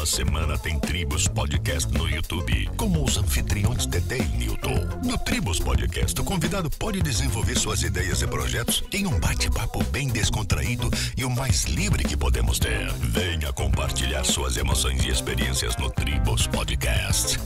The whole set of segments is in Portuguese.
Toda semana tem Tribos Podcast no YouTube, como os anfitriões Dedé e Newton. No Tribos Podcast, o convidado pode desenvolver suas ideias e projetos em um bate-papo bem descontraído e o mais livre que podemos ter. Venha compartilhar suas emoções e experiências no Tribos Podcast.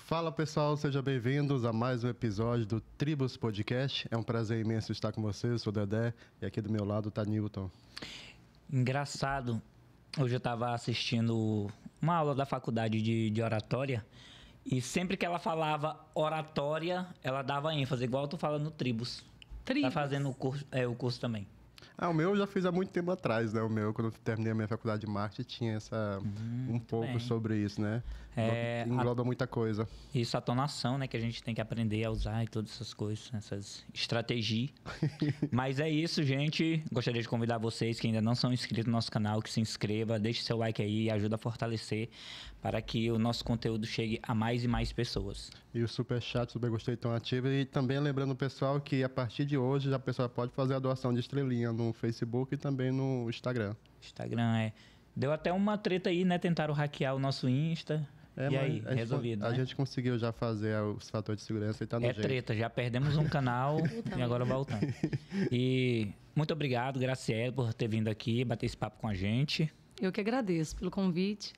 Fala pessoal, sejam bem-vindos a mais um episódio do Tribos Podcast. É um prazer imenso estar com vocês, eu sou o Dedé e aqui do meu lado tá Newton. Engraçado, hoje eu estava assistindo uma aula da faculdade de oratória e sempre que ela falava oratória, ela dava ênfase, igual tu fala no Tribos. Tá fazendo o curso também. O meu eu já fiz há muito tempo atrás, né? O meu, quando eu terminei a minha faculdade de marketing, tinha um pouco bem. sobre isso, né? Engloba muita coisa. Isso, a tonação, né? Que a gente tem que aprender a usar e todas essas coisas, essas estratégias. Mas é isso, gente. Gostaria de convidar vocês que ainda não são inscritos no nosso canal, que se inscreva, deixe seu like aí e ajuda a fortalecer para que o nosso conteúdo chegue a mais e mais pessoas. E o Superchat, Super Gostei tão ativo. E também lembrando o pessoal que a partir de hoje a pessoa pode fazer a doação de estrelinha no Facebook e também no Instagram. Instagram, Deu até uma treta aí, né? Tentaram hackear o nosso Insta. E aí, resolvido, A né? gente conseguiu já fazer os fatores de segurança e tá no jeito. Treta, já perdemos um canal e agora voltando. E muito obrigado, Graciela, por ter vindo aqui, bater esse papo com a gente. Eu que agradeço pelo convite.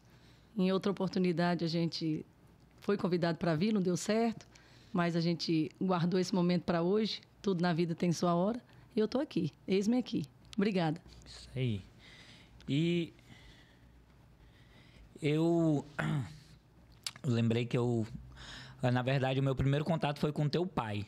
Em outra oportunidade a gente foi convidado para vir, não deu certo, mas a gente guardou esse momento para hoje. Tudo na vida tem sua hora. E eu estou aqui, eis-me aqui. Obrigada. Isso aí. E eu lembrei que na verdade, o meu primeiro contato foi com teu pai.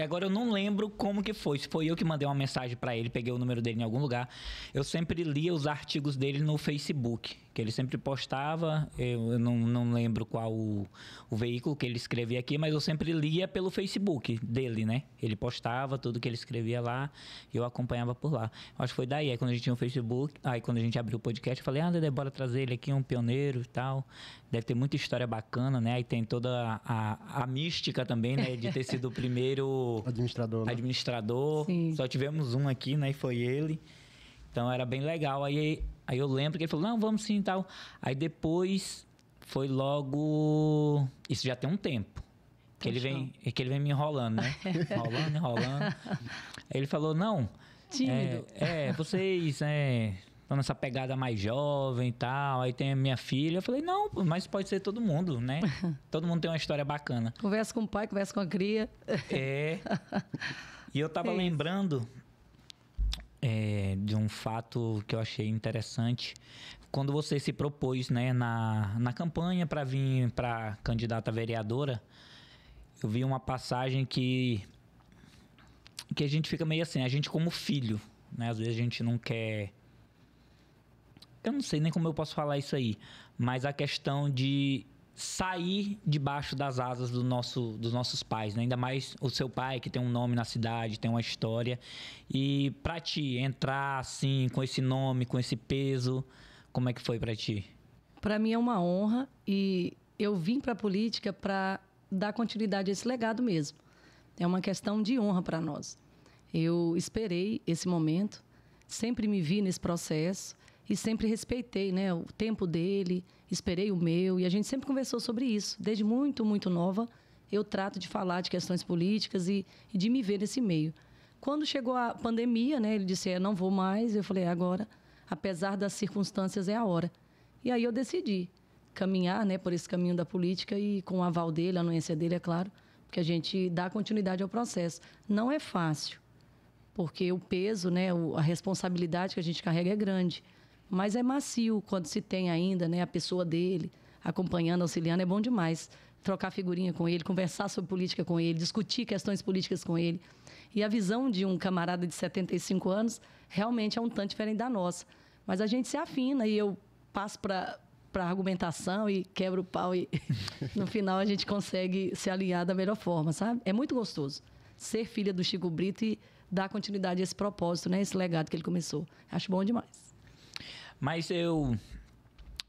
Agora eu não lembro como que foi. Se foi eu que mandei uma mensagem para ele, peguei o número dele em algum lugar. Eu sempre lia os artigos dele no Facebook, que ele sempre postava. Eu não lembro qual o veículo que ele escrevia aqui, mas eu sempre lia pelo Facebook dele, né? Ele postava tudo que ele escrevia lá e eu acompanhava por lá. Acho que foi daí, quando a gente tinha o Facebook, aí quando a gente abriu o podcast, eu falei, Dedé, bora trazer ele aqui, um pioneiro e tal. Deve ter muita história bacana, né? Aí tem toda a mística também, né? De ter sido o primeiro administrador. Sim. Só tivemos um aqui, né? E foi ele. Então era bem legal. Aí eu lembro que ele falou, não, vamos sim e tal. Aí depois foi logo... Isso já tem um tempo. Que ele vem me enrolando, né? Enrolando. Aí ele falou, não... Tímido. Vocês... Estão nessa pegada mais jovem e tal. Aí tem a minha filha. Eu falei, não, mas pode ser todo mundo, né? Todo mundo tem uma história bacana. Conversa com o pai, conversa com a cria. E eu tava lembrando de um fato que eu achei interessante. Quando você se propôs, né, na campanha para vir para candidata a vereadora, eu vi uma passagem que a gente fica meio assim, a gente como filho, né? Às vezes a gente não quer... Eu não sei nem como eu posso falar isso aí, mas a questão de sair debaixo das asas dos nossos pais, né? Ainda mais o seu pai, que tem um nome na cidade, tem uma história. E pra ti, entrar assim, com esse nome, com esse peso, como é que foi pra ti? Para mim é uma honra e eu vim para a política para dar continuidade a esse legado mesmo. É uma questão de honra para nós. Eu esperei esse momento, sempre me vi nesse processo, e sempre respeitei, né, o tempo dele, esperei o meu, e a gente sempre conversou sobre isso. Desde muito, muito nova, eu trato de falar de questões políticas e de me ver nesse meio. Quando chegou a pandemia, né, ele disse, não vou mais, eu falei, agora, apesar das circunstâncias, é a hora. E aí eu decidi caminhar, né, por esse caminho da política e com o aval dele, a anuência dele, é claro, porque a gente dá continuidade ao processo. Não é fácil, porque o peso, né, a responsabilidade que a gente carrega é grande. Mas é macio quando se tem ainda, né, a pessoa dele acompanhando, auxiliando, é bom demais. Trocar figurinha com ele, conversar sobre política com ele, discutir questões políticas com ele. E a visão de um camarada de 75 anos realmente é um tanto diferente da nossa. Mas a gente se afina e eu passo para argumentação e quebro o pau e no final a gente consegue se alinhar da melhor forma, sabe? É muito gostoso ser filha do Chico Brito e dar continuidade a esse propósito, né, esse legado que ele começou. Acho bom demais. Mas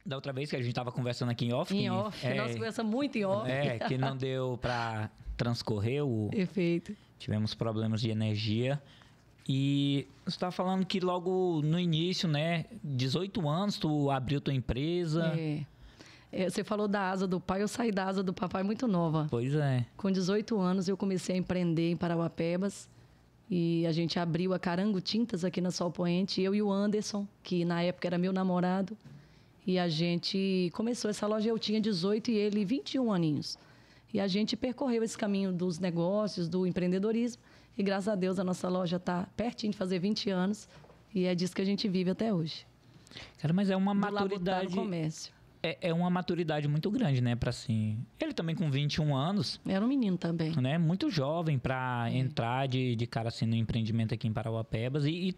da outra vez que a gente estava conversando aqui em off... Nós conversamos muito em off. Que não deu para transcorreu. Perfeito. Tivemos problemas de energia. E você estava falando que logo no início, né? 18 anos, tu abriu tua empresa. Você falou da asa do pai, eu saí da asa do papai muito nova. Pois é. Com 18 anos eu comecei a empreender em Parauapebas e a gente abriu a Carango Tintas aqui na Sol Poente, eu e o Anderson, que na época era meu namorado, e a gente começou essa loja, eu tinha 18 e ele 21 aninhos. E a gente percorreu esse caminho dos negócios, do empreendedorismo, e graças a Deus a nossa loja está pertinho de fazer 20 anos e é disso que a gente vive até hoje. Cara, mas é uma Do maturidade... Labutá no comércio. É uma maturidade muito grande, né? Pra assim... Ele também com 21 anos... Era um menino também. Né? Muito jovem pra entrar de cara assim no empreendimento aqui em Parauapebas e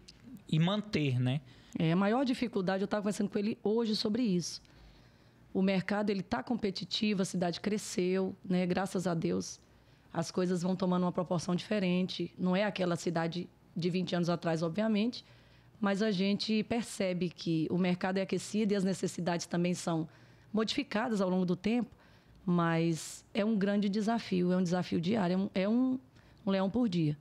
manter, né? A maior dificuldade, eu estava conversando com ele hoje sobre isso. O mercado, ele está competitivo, a cidade cresceu, né? Graças a Deus. As coisas vão tomando uma proporção diferente. Não é aquela cidade de 20 anos atrás, obviamente, mas a gente percebe que o mercado é aquecido e as necessidades também são modificadas ao longo do tempo, mas é um grande desafio, é um desafio diário, é um leão por dia.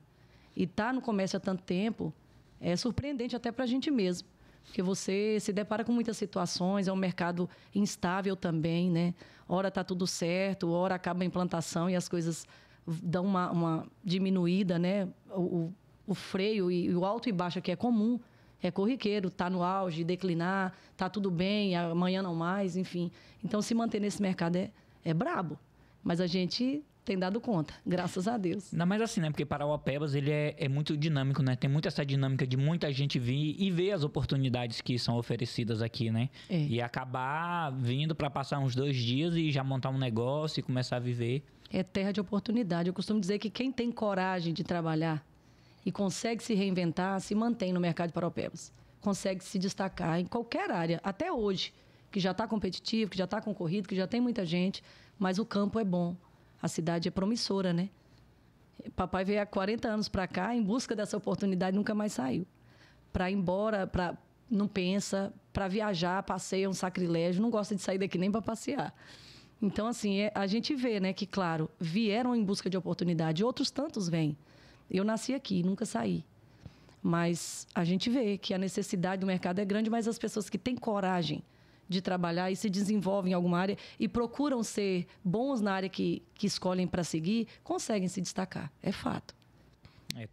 E estar no comércio há tanto tempo é surpreendente até para a gente mesmo, porque você se depara com muitas situações, é um mercado instável também, né? Ora está tudo certo, ora acaba a implantação e as coisas dão uma diminuída, né? O freio e o alto e baixo que é comum, é corriqueiro, está no auge, declinar, está tudo bem, amanhã não mais, enfim. Então, se manter nesse mercado é brabo, mas a gente tem dado conta, graças a Deus. Não, mas assim, né? Porque Parauapebas, ele é muito dinâmico, né? Tem muito essa dinâmica de muita gente vir e ver as oportunidades que são oferecidas aqui, né? E acabar vindo para passar uns 2 dias e já montar um negócio e começar a viver. É terra de oportunidade. Eu costumo dizer que quem tem coragem de trabalhar e consegue se reinventar, se mantém no mercado de Parauapebas. Consegue se destacar em qualquer área, até hoje, que já está competitivo, que já está concorrido, que já tem muita gente, mas o campo é bom. A cidade é promissora, né? Papai veio há 40 anos para cá em busca dessa oportunidade, nunca mais saiu. Para ir embora, não pensa, para viajar, passeia, é um sacrilégio, não gosta de sair daqui nem para passear. Então, assim, a gente vê, né, que, claro, vieram em busca de oportunidade, outros tantos vêm. Eu nasci aqui, nunca saí. Mas a gente vê que a necessidade do mercado é grande, mas as pessoas que têm coragem de trabalhar e se desenvolvem em alguma área e procuram ser bons na área que escolhem para seguir, conseguem se destacar. É fato.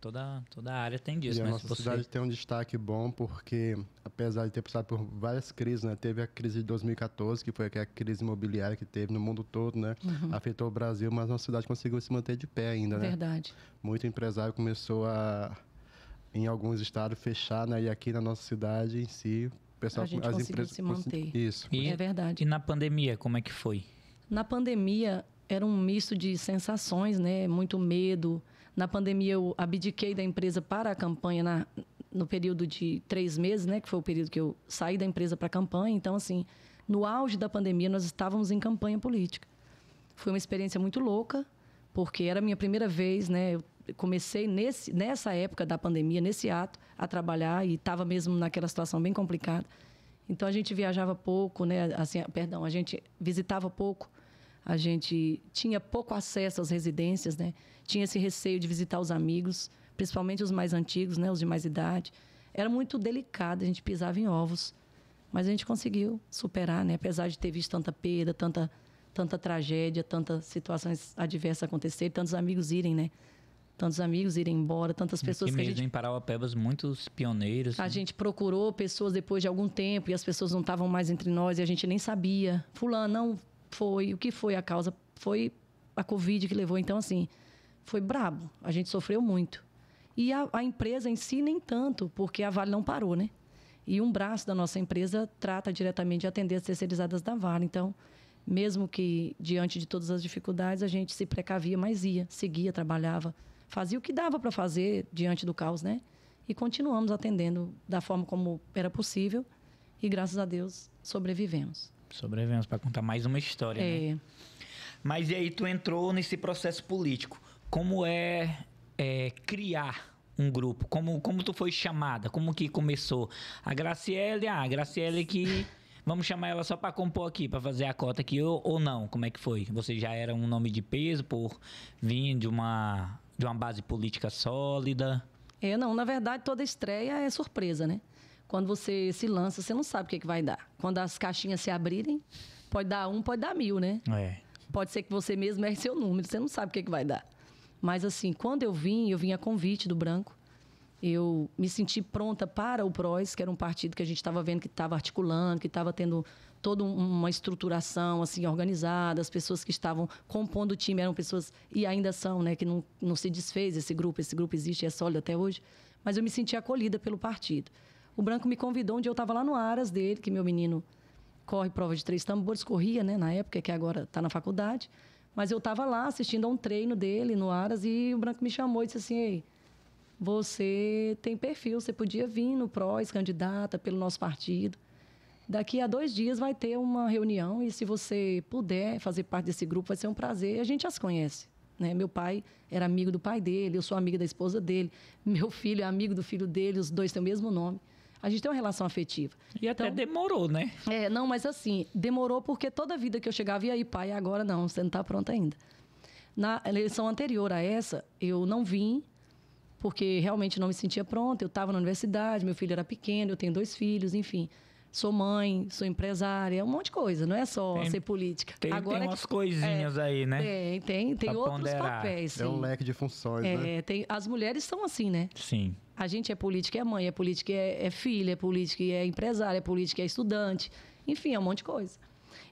Toda área tem disso. E né? a nossa cidade tem um destaque bom porque, apesar de ter passado por várias crises, né? Teve a crise de 2014, que foi a crise imobiliária que teve no mundo todo, né? Afetou o Brasil, mas a nossa cidade conseguiu se manter de pé ainda, né? Verdade. Muito empresário começou em alguns estados, fechar, né? E aqui na nossa cidade em si, o pessoal... A gente conseguiu se manter. Isso. É verdade. E na pandemia, como é que foi? Na pandemia, era um misto de sensações, né? Muito medo. Na pandemia, eu abdiquei da empresa para a campanha no período de 3 meses, né? Que foi o período que eu saí da empresa para a campanha. Então, assim, no auge da pandemia, nós estávamos em campanha política. Foi uma experiência muito louca, porque era a minha primeira vez, né? Eu comecei nessa época da pandemia, nesse ato, a trabalhar e estava mesmo naquela situação bem complicada. Então, a gente viajava pouco, né? Assim, a gente visitava pouco. A gente tinha pouco acesso às residências, né? Tinha esse receio de visitar os amigos, principalmente os mais antigos, né? Os de mais idade. Era muito delicado, a gente pisava em ovos. Mas a gente conseguiu superar, né? Apesar de ter visto tanta perda, tanta tragédia, tantas situações adversas acontecerem, tantos amigos irem, né? Tantos amigos irem embora, tantas pessoas que a mesmo gente... em Parauapebas, muitos pioneiros. A gente procurou pessoas depois de algum tempo e as pessoas não estavam mais entre nós e a gente nem sabia. Fulano, não... O que foi a causa? Foi a Covid que levou. Então, assim, foi brabo. A gente sofreu muito. E a empresa em si, nem tanto, porque a Vale não parou, né? E um braço da nossa empresa trata diretamente de atender as terceirizadas da Vale. Então, mesmo que diante de todas as dificuldades, a gente se precavia, mas ia, seguia, trabalhava, fazia o que dava para fazer diante do caos, né? E continuamos atendendo da forma como era possível. E, graças a Deus, sobrevivemos. Sobrevivemos para contar mais uma história, né? Mas e aí tu entrou nesse processo político. Como é criar um grupo? Como tu foi chamada? Como que começou? A Graciele que Vamos chamar ela só para compor aqui, para fazer a cota aqui, ou não? Como é que foi? Você já era um nome de peso por vir de uma base política sólida? Não, na verdade, toda estreia é surpresa, né? Quando você se lança, você não sabe o que vai dar. Quando as caixinhas se abrirem, pode dar 1, pode dar 1000, né? Pode ser que você mesmo erre seu número, você não sabe o que vai dar. Mas assim, quando eu vim a convite do Branco. Eu me senti pronta para o PROS, que era um partido que a gente estava vendo que estava articulando, que estava tendo toda uma estruturação assim, organizada. As pessoas que estavam compondo o time eram pessoas, e ainda são, né, que não se desfez esse grupo existe, é sólido até hoje. Mas eu me senti acolhida pelo partido. O Branco me convidou, onde eu estava lá no Aras dele, que meu menino corre prova de 3 tambores, corria, né, na época, que agora está na faculdade. Mas eu estava lá assistindo a um treino dele no Aras e o Branco me chamou e disse assim, ei, você tem perfil, você podia vir no PROS, candidata pelo nosso partido. Daqui a 2 dias vai ter uma reunião e se você puder fazer parte desse grupo, vai ser um prazer. A gente já se conhece, né? Meu pai era amigo do pai dele, eu sou amiga da esposa dele, meu filho é amigo do filho dele, os dois têm o mesmo nome. A gente tem uma relação afetiva. E até demorou, né? Não, mas assim, demorou porque toda vida que eu chegava, e aí, pai, agora não, você não está pronta ainda. Na eleição anterior a essa, eu não vim, porque realmente não me sentia pronta. Eu estava na universidade, meu filho era pequeno, eu tenho 2 filhos, enfim. Sou mãe, sou empresária, um monte de coisa, não é só ser política. Tem umas coisinhas aí, né? Tem outros papéis. É um leque de funções, né? As mulheres são assim, né? Sim. A gente é política, é mãe, é política, é filha, é política, é empresária, é política, é estudante. Enfim, é um monte de coisa.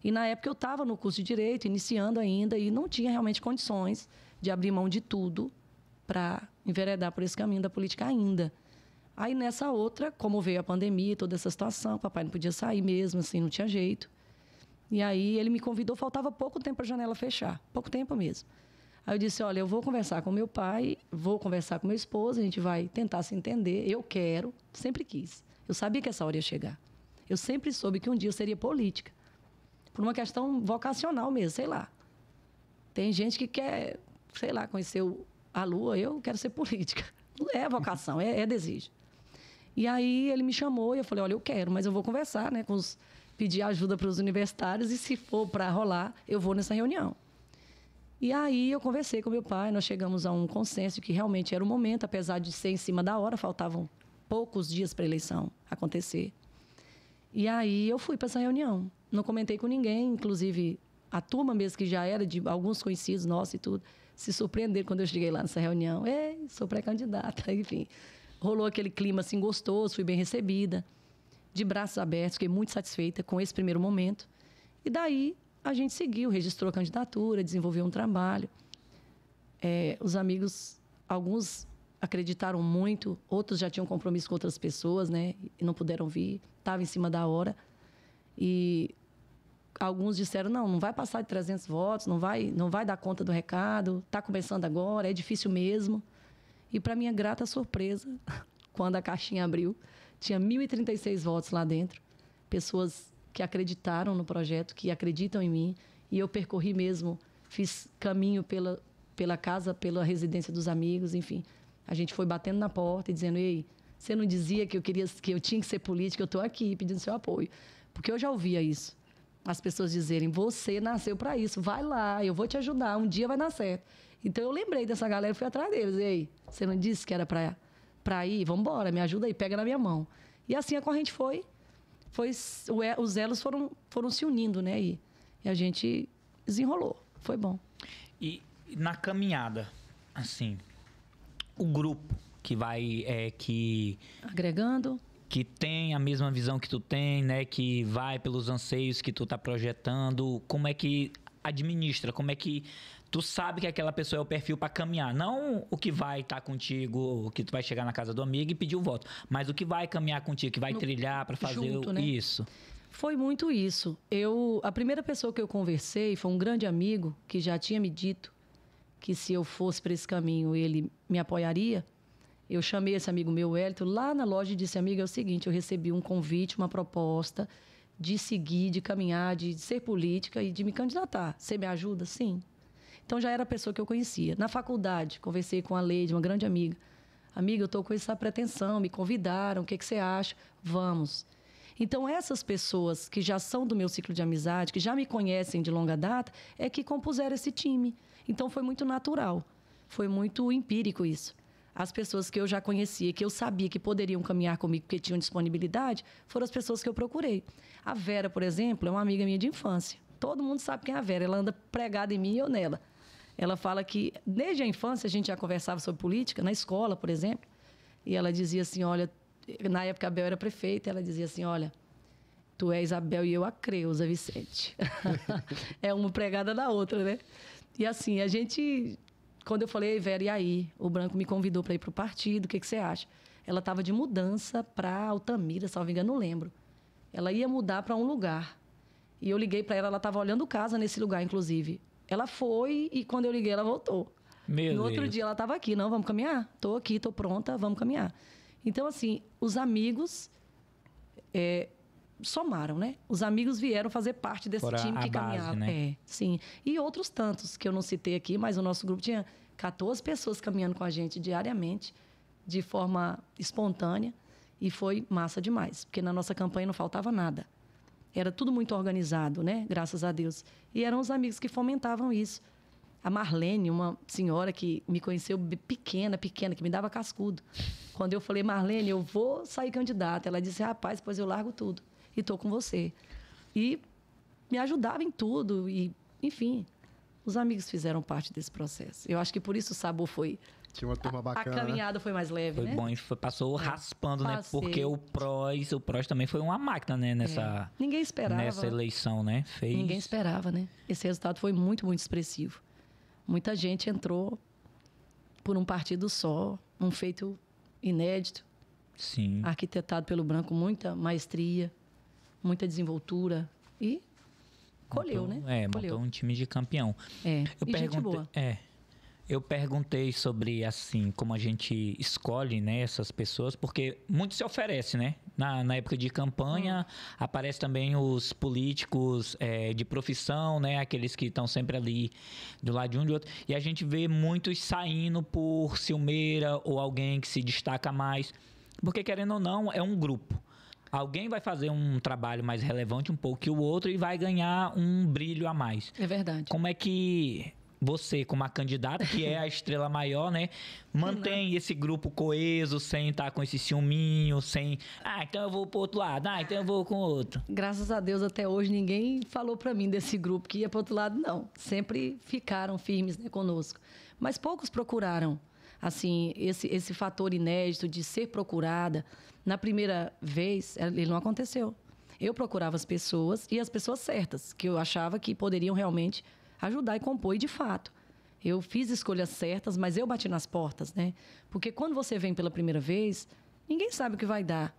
E na época eu estava no curso de Direito, iniciando ainda, e não tinha realmente condições de abrir mão de tudo para enveredar por esse caminho da política ainda. Aí, nessa outra, como veio a pandemia, toda essa situação, papai não podia sair mesmo, assim, não tinha jeito. E aí, ele me convidou, faltava pouco tempo para a janela fechar, pouco tempo mesmo. Aí eu disse, olha, eu vou conversar com meu pai, vou conversar com meu esposo, a gente vai tentar se entender, eu quero, sempre quis. Eu sabia que essa hora ia chegar. Eu sempre soube que um dia eu seria política. Por uma questão vocacional mesmo, sei lá. Tem gente que quer, sei lá, conhecer a lua, eu quero ser política. Não é vocação, é desejo. E aí ele me chamou e eu falei, olha, eu quero, mas eu vou conversar, né, pedir ajuda para os universitários e se for para rolar, eu vou nessa reunião. E aí eu conversei com meu pai, nós chegamos a um consenso que realmente era o momento, apesar de ser em cima da hora, faltavam poucos dias para a eleição acontecer. E aí eu fui para essa reunião. Não comentei com ninguém, inclusive a turma mesmo, que já era de alguns conhecidos nossos e tudo, se surpreenderam quando eu cheguei lá nessa reunião. Ei, sou pré-candidata, enfim. Rolou aquele clima assim gostoso, fui bem recebida, de braços abertos, fiquei muito satisfeita com esse primeiro momento. E daí a gente seguiu, registrou a candidatura, desenvolveu um trabalho. Os amigos, alguns acreditaram muito, outros já tinham compromisso com outras pessoas, né? E não puderam vir, estava em cima da hora. E alguns disseram, não vai passar de 300 votos, não vai dar conta do recado, está começando agora, é difícil mesmo. E, para minha grata surpresa, quando a caixinha abriu, tinha 1.036 votos lá dentro, pessoas que acreditaram no projeto, que acreditam em mim, e eu percorri mesmo, fiz caminho pela casa, pela residência dos amigos, enfim. A gente foi batendo na porta e dizendo, ei, você não dizia que eu tinha que ser política, eu estou aqui pedindo seu apoio. Porque eu já ouvia isso. As pessoas dizerem, você nasceu para isso, vai lá, eu vou te ajudar, um dia vai dar certo. Então eu lembrei dessa galera e fui atrás deles. Ei, você não disse que era para ir? Vamos embora, me ajuda aí, pega na minha mão. E assim a corrente foi os elos foram se unindo, né? E a gente desenrolou, foi bom. E na caminhada, assim, o grupo que vai... agregando... que tem a mesma visão que tu tem, né? Que vai pelos anseios que tu tá projetando. Como é que administra? Como é que tu sabe que aquela pessoa é o perfil para caminhar? Não o que vai estar contigo, o que tu vai chegar na casa do amigo e pedir o voto, mas o que vai caminhar contigo, que vai trilhar para fazer junto, né? Isso. Foi muito isso. A primeira pessoa que eu conversei foi um grande amigo que já tinha me dito que se eu fosse para esse caminho ele me apoiaria. Eu chamei esse amigo meu, Hélito, lá na loja e disse, amigo, é o seguinte, eu recebi um convite, uma proposta de seguir, de caminhar, de ser política e de me candidatar. Você me ajuda? Sim. Então, já era a pessoa que eu conhecia. Na faculdade, conversei com a Leide, uma grande amiga. Amiga, eu estou com essa pretensão, me convidaram, o que você acha? Vamos. Então, essas pessoas que já são do meu ciclo de amizade, que já me conhecem de longa data, é que compuseram esse time. Então, foi muito natural, foi muito empírico isso. As pessoas que eu já conhecia, que eu sabia que poderiam caminhar comigo porque tinham disponibilidade, foram as pessoas que eu procurei. A Vera, por exemplo, é uma amiga minha de infância. Todo mundo sabe quem é a Vera, ela anda pregada em mim e eu nela. Ela fala que, desde a infância, a gente já conversava sobre política, na escola, por exemplo, e ela dizia assim, olha, na época a Bel era prefeita, ela dizia assim, olha, tu és a Bel e eu a Creuza, Vicente. É uma pregada da outra, né? E assim, a gente, quando eu falei, Vera, e aí? O Branco me convidou para ir para o partido, o que você acha? Ela estava de mudança para Altamira, se não me engano, não lembro. Ela ia mudar para um lugar. E eu liguei para ela, ela estava olhando casa nesse lugar, inclusive. Ela foi e quando eu liguei, ela voltou. No outro dia, ela estava aqui. Não, vamos caminhar? Estou aqui, estou pronta, vamos caminhar. Então, assim, os amigos somaram, né? Os amigos vieram fazer parte desse time que caminhava. Né? Sim. E outros tantos que eu não citei aqui, mas o nosso grupo tinha 14 pessoas caminhando com a gente diariamente, de forma espontânea. E foi massa demais, porque na nossa campanha não faltava nada. Era tudo muito organizado, né? Graças a Deus. E eram os amigos que fomentavam isso. A Marlene, uma senhora que me conheceu pequena, que me dava cascudo. Quando eu falei, Marlene, eu vou sair candidata. Ela disse, rapaz, depois eu largo tudo e estou com você. E me ajudava em tudo. E, enfim, os amigos fizeram parte desse processo. Eu acho que por isso o sabor foi... Tinha uma turma bacana. A caminhada foi mais leve, né? Foi bom, e passou raspando, Passei. Né? Porque o PROS também foi uma máquina, né? Ninguém esperava. Nessa eleição, né? Ninguém esperava, né? Esse resultado foi muito, muito expressivo. Muita gente entrou por um partido só, um feito inédito. Sim. Arquitetado pelo Branco, muita maestria, muita desenvoltura e colheu, né? Montou um time de campeão. Gente boa. Eu perguntei sobre, assim, como a gente escolhe, né, essas pessoas, porque muito se oferece, né? Na época de campanha, aparece também os políticos de profissão, né? Aqueles que estão sempre ali do lado de um e do outro. E a gente vê muitos saindo por ciumeira ou alguém que se destaca mais. Porque, querendo ou não, é um grupo. Alguém vai fazer um trabalho mais relevante um pouco que o outro e vai ganhar um brilho a mais. É verdade. Como é que... você, como a candidata, que é a estrela maior, né? Mantém esse grupo coeso, sem estar com esse ciúminho, sem... então eu vou pro outro lado. Então eu vou com o outro. Graças a Deus, até hoje, ninguém falou para mim desse grupo que ia pro outro lado, não. Sempre ficaram firmes, né, conosco. Mas poucos procuraram, assim, esse fator inédito de ser procurada. Na primeira vez, ele não aconteceu. Eu procurava as pessoas, e as pessoas certas, que eu achava que poderiam realmente... ajudar e compor, e de fato. Eu fiz escolhas certas, mas eu bati nas portas, né? Porque quando você vem pela primeira vez, ninguém sabe o que vai dar.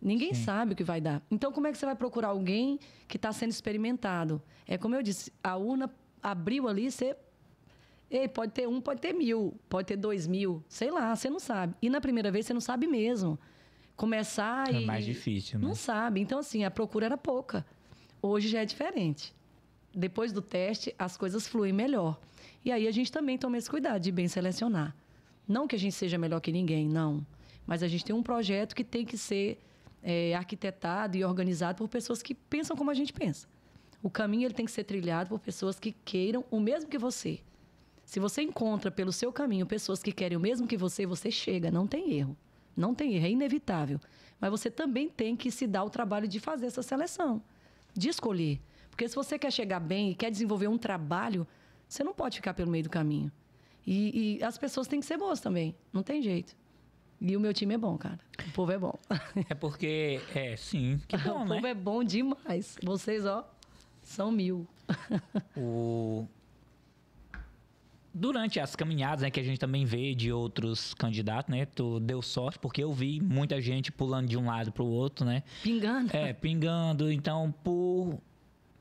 Ninguém sabe o que vai dar. Então, como é que você vai procurar alguém que está sendo experimentado? É como eu disse, a urna abriu ali, você... pode ter 1, pode ter 1.000, pode ter 2.000, sei lá, você não sabe. E na primeira vez, você não sabe mesmo. Começar e... É mais difícil, né? Não sabe. Então, assim, a procura era pouca. Hoje já é diferente. Depois do teste, as coisas fluem melhor. E aí a gente também toma esse cuidado de bem selecionar. Não que a gente seja melhor que ninguém, não. Mas a gente tem um projeto que tem que ser arquitetado e organizado por pessoas que pensam como a gente pensa. O caminho ele tem que ser trilhado por pessoas que queiram o mesmo que você. Se você encontra pelo seu caminho pessoas que querem o mesmo que você chega, não tem erro. Não tem erro, é inevitável. Mas você também tem que se dar o trabalho de fazer essa seleção, de escolher. Porque se você quer chegar bem e quer desenvolver um trabalho, você não pode ficar pelo meio do caminho. E as pessoas têm que ser boas também, não tem jeito. E o meu time é bom, cara. O povo é bom. É porque, sim, que bom, né? O povo é bom demais. Vocês, são 1000. Durante as caminhadas, né, que a gente também vê de outros candidatos, né? Tu deu sorte, porque eu vi muita gente pulando de um lado pro outro, né? Pingando. Pingando. Então, por...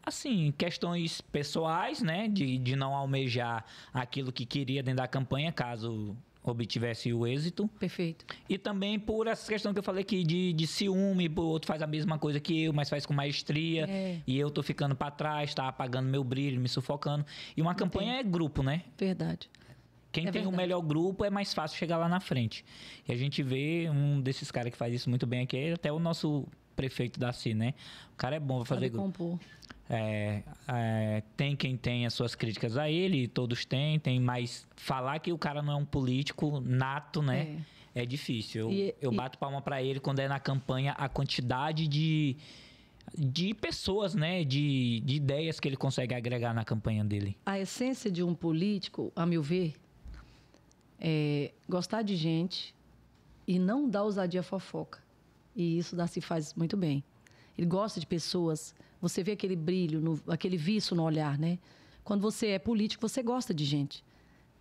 assim, questões pessoais, né? De não almejar aquilo que queria dentro da campanha, caso obtivesse o êxito. Perfeito. E também por essa questão que eu falei aqui de ciúme, o outro faz a mesma coisa que eu, mas faz com maestria. E eu tô ficando para trás, tá apagando meu brilho, me sufocando. E uma campanha é grupo, né? Verdade. Quem tem o melhor grupo é mais fácil chegar lá na frente. E a gente vê um desses caras que faz isso muito bem aqui, é até o nosso prefeito Daci, né? O cara é bom, vai fazer... Sabe compor. Tem quem tem as suas críticas a ele, todos têm, mas falar que o cara não é um político nato, né? É difícil. Eu bato palma para ele quando é na campanha, a quantidade de pessoas, né? De ideias que ele consegue agregar na campanha dele. A essência de um político, a meu ver, é gostar de gente e não dar ousadia à fofoca. E isso Daci faz muito bem. Ele gosta de pessoas. Você vê aquele brilho, aquele vício no olhar, né? Quando você é político, você gosta de gente.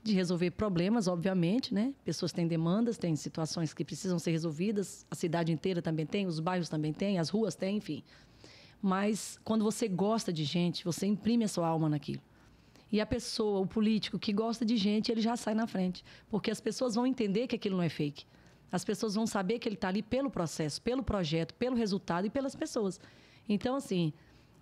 De resolver problemas, obviamente, né? Pessoas têm demandas, têm situações que precisam ser resolvidas. A cidade inteira também tem, os bairros também têm, as ruas têm, enfim. Mas quando você gosta de gente, você imprime a sua alma naquilo. E a pessoa, o político que gosta de gente, ele já sai na frente. Porque as pessoas vão entender que aquilo não é fake. As pessoas vão saber que ele está ali pelo processo, pelo projeto, pelo resultado e pelas pessoas. Então, assim,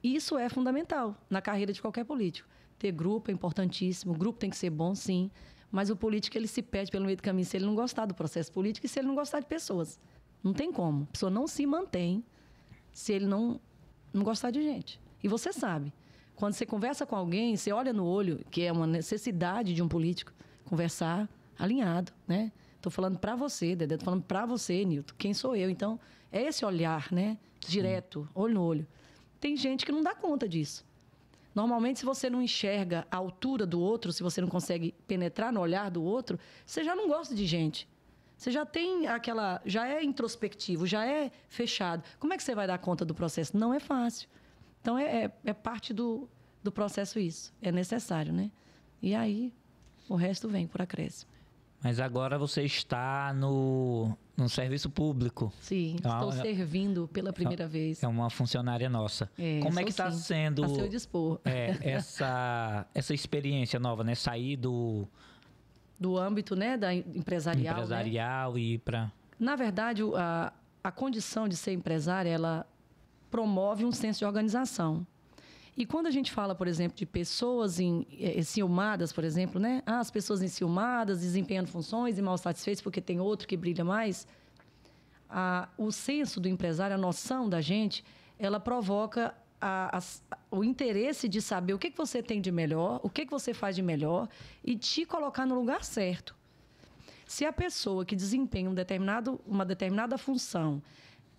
isso é fundamental na carreira de qualquer político. Ter grupo é importantíssimo, o grupo tem que ser bom, sim. Mas o político, ele se perde pelo meio do caminho se ele não gostar do processo político e se ele não gostar de pessoas. Não tem como. A pessoa não se mantém se ele não gostar de gente. E você sabe. Quando você conversa com alguém, você olha no olho, que é uma necessidade de um político, conversar alinhado, né? Estou falando para você, Dedé, estou falando para você, Nilton. Quem sou eu? Então, é esse olhar, né? Direto, olho no olho. Tem gente que não dá conta disso. Normalmente, se você não enxerga a altura do outro, se você não consegue penetrar no olhar do outro, você já não gosta de gente. Você já tem aquela... Já é introspectivo, já é fechado. Como é que você vai dar conta do processo? Não é fácil. Então, é parte do processo isso. É necessário, né? E aí, o resto vem por acréscimo. Mas agora você está no serviço público. Sim, estou servindo pela primeira vez. É uma funcionária nossa. Como é que está sendo a seu dispor. Essa experiência nova, né? Sair do âmbito, né, da empresarial, né? E ir para... Na verdade, a condição de ser empresária, ela promove um senso de organização. E quando a gente fala, por exemplo, de pessoas enciumadas, por exemplo, né? As pessoas enciumadas, desempenhando funções e mal satisfeitas porque tem outro que brilha mais, o senso do empresário, a noção da gente, ela provoca o interesse de saber o que você tem de melhor, o que você faz de melhor e te colocar no lugar certo. Se a pessoa que desempenha uma determinada função,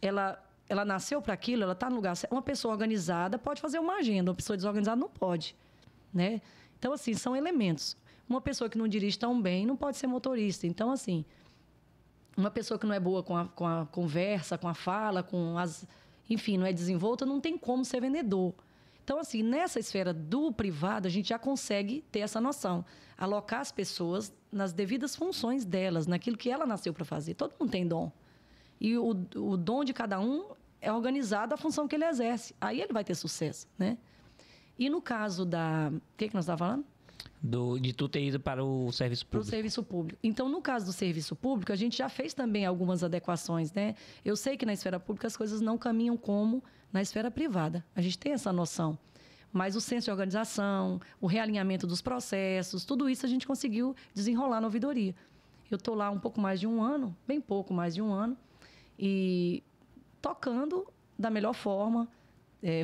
ela nasceu para aquilo, ela está no lugar certo. Uma pessoa organizada pode fazer uma agenda, uma pessoa desorganizada não pode, né? Então, assim, são elementos. Uma pessoa que não dirige tão bem não pode ser motorista. Então, assim, uma pessoa que não é boa com a conversa, com a fala, enfim, não é desenvolta, não tem como ser vendedor. Então, assim, nessa esfera do privado, a gente já consegue ter essa noção. Alocar as pessoas nas devidas funções delas, naquilo que ela nasceu para fazer. Todo mundo tem dom. E o dom de cada um é organizado a função que ele exerce. Aí ele vai ter sucesso, né? E no caso da... O que nós estávamos falando? De tu ter ido para o serviço público. Para o serviço público. Então, no caso do serviço público, a gente já fez também algumas adequações, né? Eu sei que na esfera pública as coisas não caminham como na esfera privada. A gente tem essa noção. Mas o senso de organização, o realinhamento dos processos, tudo isso a gente conseguiu desenrolar na ouvidoria. Eu estou lá um pouco mais de um ano, bem pouco mais de um ano, e tocando da melhor forma,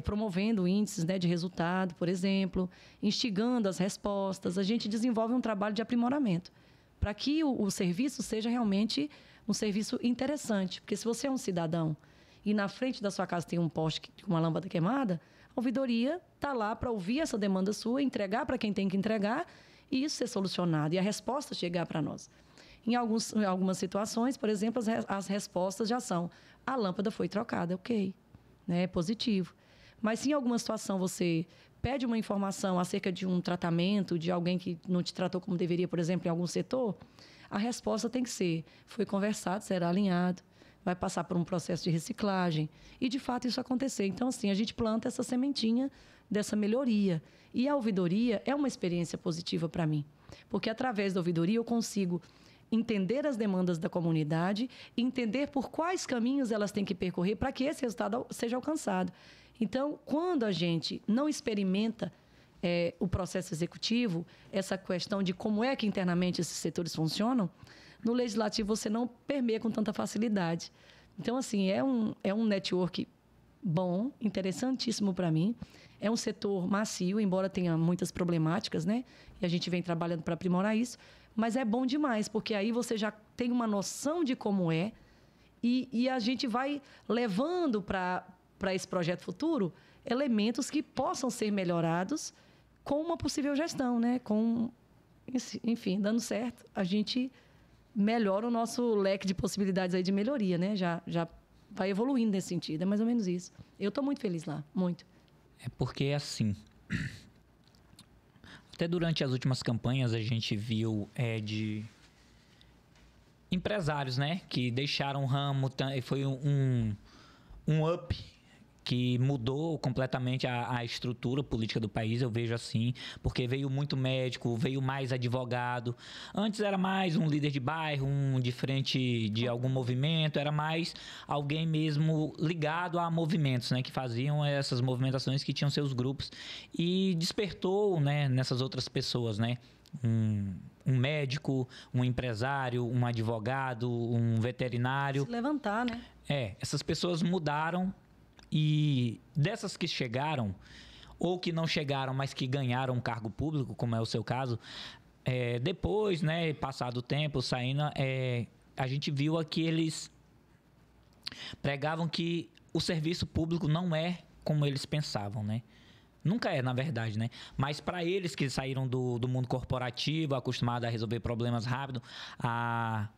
promovendo índices, né, de resultado, por exemplo, instigando as respostas. A gente desenvolve um trabalho de aprimoramento para que o serviço seja realmente um serviço interessante. Porque se você é um cidadão e na frente da sua casa tem um poste com uma lâmpada queimada, a ouvidoria está lá para ouvir essa demanda sua, entregar para quem tem que entregar e isso ser solucionado e a resposta chegar para nós. Em algumas situações, por exemplo, as respostas já são: a lâmpada foi trocada, ok, né? É positivo. Mas se em alguma situação você pede uma informação acerca de um tratamento, de alguém que não te tratou como deveria, por exemplo, em algum setor, a resposta tem que ser: foi conversado, será alinhado, vai passar por um processo de reciclagem. E, de fato, isso acontecer. Então, assim, a gente planta essa sementinha dessa melhoria. E a ouvidoria é uma experiência positiva para mim. Porque, através da ouvidoria, eu consigo entender as demandas da comunidade, entender por quais caminhos elas têm que percorrer para que esse resultado seja alcançado. Então, quando a gente não experimenta o processo executivo, essa questão de como é que internamente esses setores funcionam, no legislativo você não permeia com tanta facilidade. Então, assim, é um network bom, interessantíssimo para mim. É um setor macio, embora tenha muitas problemáticas, né? E a gente vem trabalhando para aprimorar isso. Mas é bom demais, porque aí você já tem uma noção de como é e a gente vai levando para esse projeto futuro elementos que possam ser melhorados com uma possível gestão, né? Enfim, dando certo, a gente melhora o nosso leque de possibilidades aí de melhoria, né? Já vai evoluindo nesse sentido, é mais ou menos isso. Eu estou muito feliz lá, muito. É porque, assim, até durante as últimas campanhas a gente viu de empresários, né? Que deixaram o ramo, foi um up que mudou completamente a estrutura política do país, eu vejo assim, porque veio muito médico, veio mais advogado. Antes era mais um líder de bairro, um de frente de algum movimento, era mais alguém mesmo ligado a movimentos, né, que faziam essas movimentações, que tinham seus grupos, e despertou, né, nessas outras pessoas, né, um médico, um empresário, um advogado, um veterinário. Se levantar, né? Essas pessoas mudaram. E dessas que chegaram, ou que não chegaram, mas que ganharam um cargo público, como é o seu caso, depois, né, passado o tempo, saindo, a gente viu que eles pregavam que o serviço público não é como eles pensavam, né? Nunca é, na verdade, né? Mas para eles que saíram do mundo corporativo, acostumados a resolver problemas rápido, a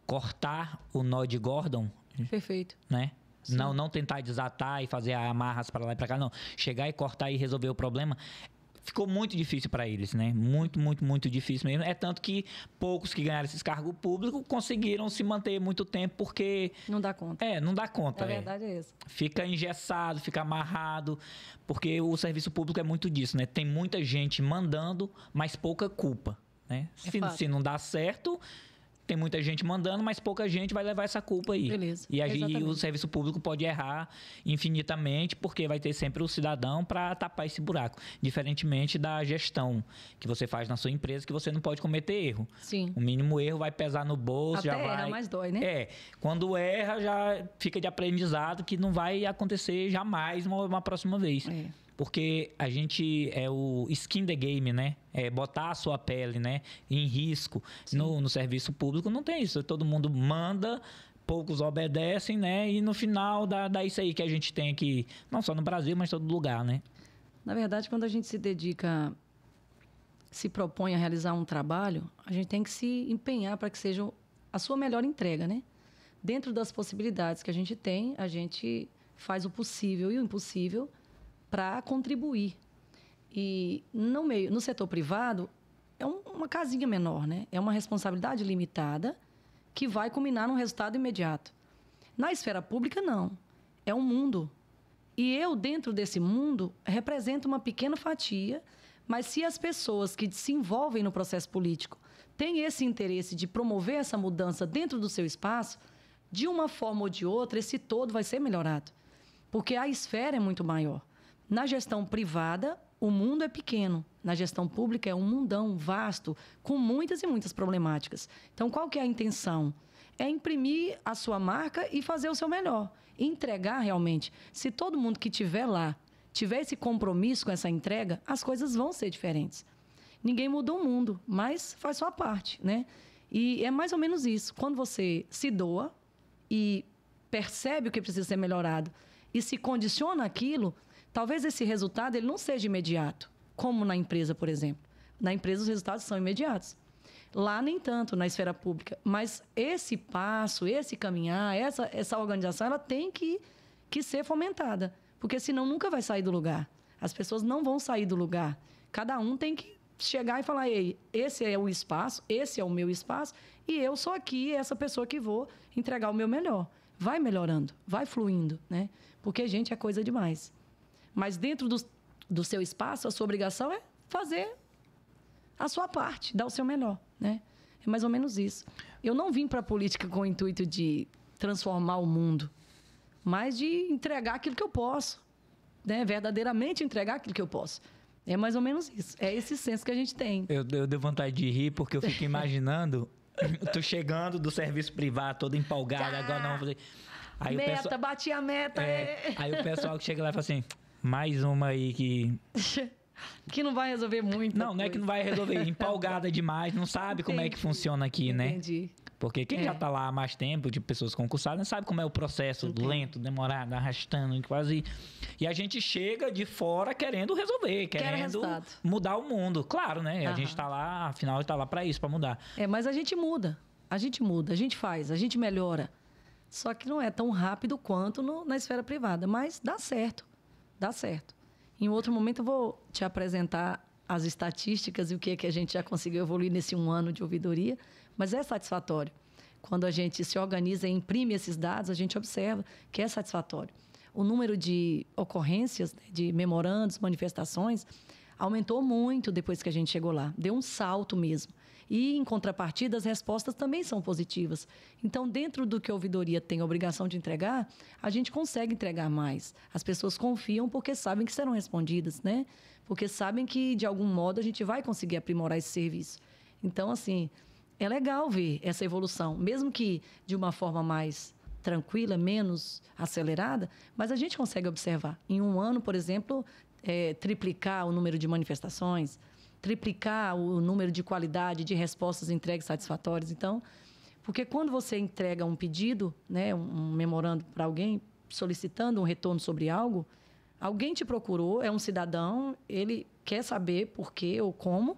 cortar o nó de Gordon... Perfeito. Né? Não tentar desatar e fazer amarras para lá e para cá, não. Chegar e cortar e resolver o problema. Ficou muito difícil para eles, né? Muito, muito, muito difícil mesmo. É tanto que poucos que ganharam esses cargos públicos conseguiram se manter muito tempo porque... Não dá conta. Não dá conta. A verdade é essa. Fica engessado, fica amarrado, porque o serviço público é muito disso, né? Tem muita gente mandando, mas pouca culpa, né? Se não dá certo... Tem muita gente mandando, mas pouca gente vai levar essa culpa aí. Beleza. E o serviço público pode errar infinitamente, porque vai ter sempre o cidadão para tapar esse buraco. Diferentemente da gestão que você faz na sua empresa, que você não pode cometer erro. Sim. O mínimo erro vai pesar no bolso. Até já vai... erra, mas dói, né? Quando erra, já fica de aprendizado que não vai acontecer jamais uma próxima vez. Porque a gente é o skin the game, né? É botar a sua pele, né, em risco. No serviço público não tem isso. Todo mundo manda, poucos obedecem, né? E no final dá isso aí que a gente tem aqui, não só no Brasil, mas em todo lugar, né? Na verdade, quando a gente se propõe a realizar um trabalho, a gente tem que se empenhar para que seja a sua melhor entrega, né? Dentro das possibilidades que a gente faz o possível e o impossível para contribuir. E no setor privado, é uma casinha menor, né? É uma responsabilidade limitada que vai culminar num resultado imediato. Na esfera pública, não. É um mundo. E eu, dentro desse mundo, represento uma pequena fatia, mas se as pessoas que se envolvem no processo político têm esse interesse de promover essa mudança dentro do seu espaço, de uma forma ou de outra, esse todo vai ser melhorado. Porque a esfera é muito maior. Na gestão privada, o mundo é pequeno. Na gestão pública, é um mundão vasto, com muitas e muitas problemáticas. Então, qual que é a intenção? É imprimir a sua marca e fazer o seu melhor. Entregar realmente. Se todo mundo que estiver lá tiver esse compromisso com essa entrega, as coisas vão ser diferentes. Ninguém muda o mundo, mas faz sua parte, né? E é mais ou menos isso. Quando você se doa e percebe o que precisa ser melhorado e se condiciona aquilo... Talvez esse resultado ele não seja imediato, como na empresa, por exemplo. Na empresa, os resultados são imediatos. Lá, nem tanto, na esfera pública. Mas esse passo, esse caminhar, essa organização, ela tem que ser fomentada. Porque senão nunca vai sair do lugar. As pessoas não vão sair do lugar. Cada um tem que chegar e falar, ei, esse é o espaço, esse é o meu espaço, e eu sou aqui essa pessoa que vou entregar o meu melhor. Vai melhorando, vai fluindo, né? Porque, gente, é coisa demais. Mas dentro do seu espaço, a sua obrigação é fazer a sua parte, dar o seu melhor, né? É mais ou menos isso. Eu não vim para a política com o intuito de transformar o mundo, mas de entregar aquilo que eu posso, né? Verdadeiramente entregar aquilo que eu posso. É mais ou menos isso. É esse senso que a gente tem. Eu dei vontade de rir porque eu fico imaginando, tô chegando do serviço privado, todo empolgado, agora não vou fazer... Aí meta, bati a meta. Aí o pessoal que chega lá e fala assim, mais uma aí que... que não vai resolver muito. Não é que não vai resolver. Empolgada demais, não sabe como é que funciona aqui, né? Entendi. Porque quem já tá lá há mais tempo, de pessoas concursadas, não sabe como é o processo lento, demorado, arrastando, quase... E a gente chega de fora querendo resolver, querendo mudar o mundo. Claro, né? A gente tá lá, afinal, tá lá pra isso, pra mudar. Mas a gente muda, a gente faz, a gente melhora. Só que não é tão rápido quanto na esfera privada, mas dá certo, dá certo. Em outro momento eu vou te apresentar as estatísticas e o que é que a gente já conseguiu evoluir nesse 1 ano de ouvidoria, mas é satisfatório. Quando a gente se organiza e imprime esses dados, a gente observa que é satisfatório. O número de ocorrências, de memorandos, manifestações, aumentou muito depois que a gente chegou lá. Deu um salto mesmo. E, em contrapartida, as respostas também são positivas. Então, dentro do que a ouvidoria tem a obrigação de entregar, a gente consegue entregar mais. As pessoas confiam porque sabem que serão respondidas, né? Porque sabem que, de algum modo, a gente vai conseguir aprimorar esse serviço. Então, assim, é legal ver essa evolução, mesmo que de uma forma mais tranquila, menos acelerada, mas a gente consegue observar. Em 1 ano, por exemplo, triplicar o número de manifestações, triplicar o número de qualidade de respostas entregues satisfatórias. Então, porque quando você entrega um pedido, né, um memorando para alguém, solicitando um retorno sobre algo, alguém te procurou, é um cidadão, ele quer saber por quê ou como,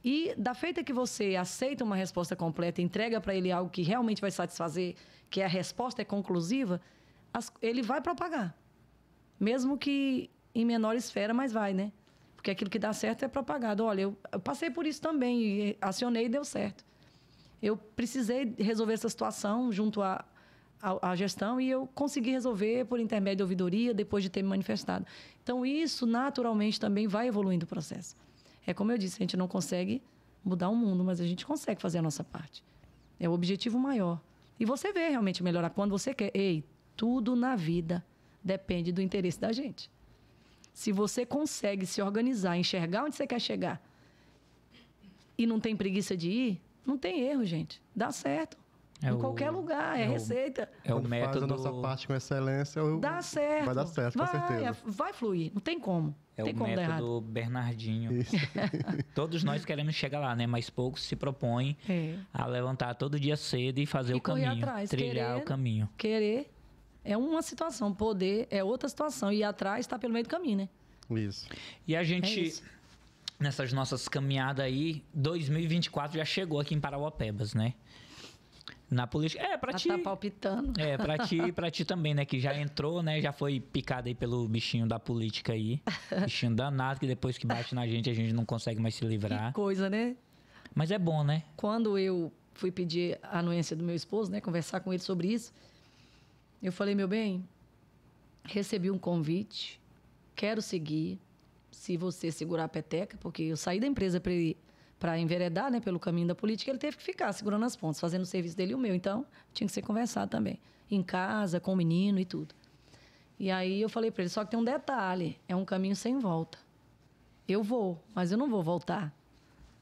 e da feita que você aceita uma resposta completa, entrega para ele algo que realmente vai satisfazer, que a resposta é conclusiva, ele vai propagar. Mesmo que em menor esfera, mas vai, né? Porque aquilo que dá certo é propagado. Olha, eu passei por isso também, e acionei e deu certo. Eu precisei resolver essa situação junto à gestão e eu consegui resolver por intermédio da ouvidoria, depois de ter me manifestado. Então, isso naturalmente também vai evoluindo o processo. É como eu disse, a gente não consegue mudar o mundo, mas a gente consegue fazer a nossa parte. É o objetivo maior. E você vê realmente melhorar quando você quer. Tudo na vida depende do interesse da gente. Se você consegue se organizar, enxergar onde você quer chegar e não tem preguiça de ir, não tem erro, gente. Dá certo. Em qualquer lugar, receita. É o método... Faz a nossa parte com excelência, dá certo. Vai dar certo, com certeza. Vai fluir, não tem como. É o método Bernardinho. Todos nós queremos chegar lá, né? Mas poucos se propõem a levantar todo dia cedo e fazer o caminho. Atrás, trilhar o caminho. Querer é uma situação, poder é outra situação. E atrás está pelo meio do caminho, né? Isso. E a gente, nessas nossas caminhadas aí, 2024 já chegou aqui em Parauapebas, né? Na política. Pra ti. Tá palpitando. Pra ti também, né? Que já entrou, né? Já foi picado aí pelo bichinho da política aí. Bichinho danado, que depois que bate na gente, a gente não consegue mais se livrar. Que coisa, né? Mas é bom, né? Quando eu fui pedir a anuência do meu esposo, né? Conversar com ele sobre isso, eu falei, meu bem, recebi um convite, quero seguir, se você segurar a peteca, porque eu saí da empresa para enveredar, né, pelo caminho da política, ele teve que ficar segurando as pontas, fazendo o serviço dele e o meu. Então, tinha que ser conversado também. Em casa, com o menino e tudo. E aí eu falei para ele, só que tem um detalhe, é um caminho sem volta. Eu vou, mas eu não vou voltar.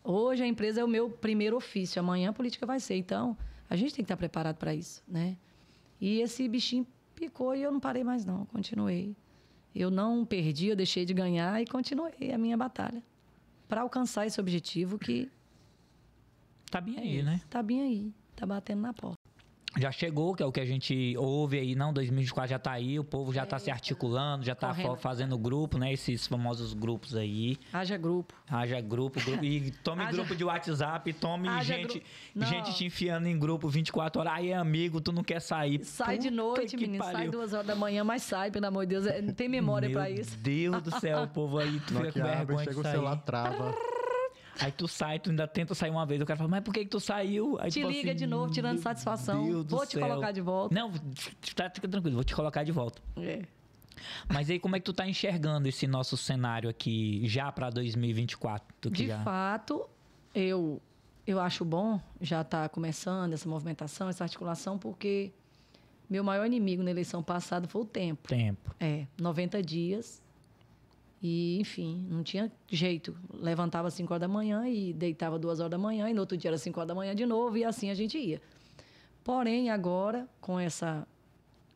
Hoje a empresa é o meu primeiro ofício, amanhã a política vai ser. Então, a gente tem que estar preparado para isso, né? E esse bichinho picou e eu não parei mais não, continuei. Eu não perdi, eu deixei de ganhar e continuei a minha batalha para alcançar esse objetivo que... Tá bem aí, né? Tá bem aí, tá batendo na porta. Já chegou, que é o que a gente ouve aí, não, 2024 já tá aí, o povo já tá se articulando, já tá fazendo grupo, né? Esses famosos grupos aí. Haja grupo. E tome grupo de WhatsApp, tome gente te enfiando em grupo 24 horas. Aí é amigo, tu não quer sair. Sai de noite, menino, sai 2 horas da manhã, mas sai, pelo amor de Deus, não tem memória pra isso. Meu Deus do céu, o povo aí, tu fica com vergonha chega de o sair. celular, trava. Aí tu sai, tu ainda tenta sair uma vez. O cara fala, mas por que tu saiu? Aí te tu liga assim, de novo, tirando satisfação. Vou te colocar de volta. Não, fica tranquilo, vou te colocar de volta. Mas aí, como é que tu tá enxergando esse nosso cenário aqui já para 2024? De fato, eu acho bom já tá começando essa movimentação, essa articulação, porque meu maior inimigo na eleição passada foi o tempo. 90 dias. E, enfim, não tinha jeito. Levantava às 5 horas da manhã e deitava 2 horas da manhã. E no outro dia era 5 horas da manhã de novo. E assim a gente ia. Porém, agora, com essa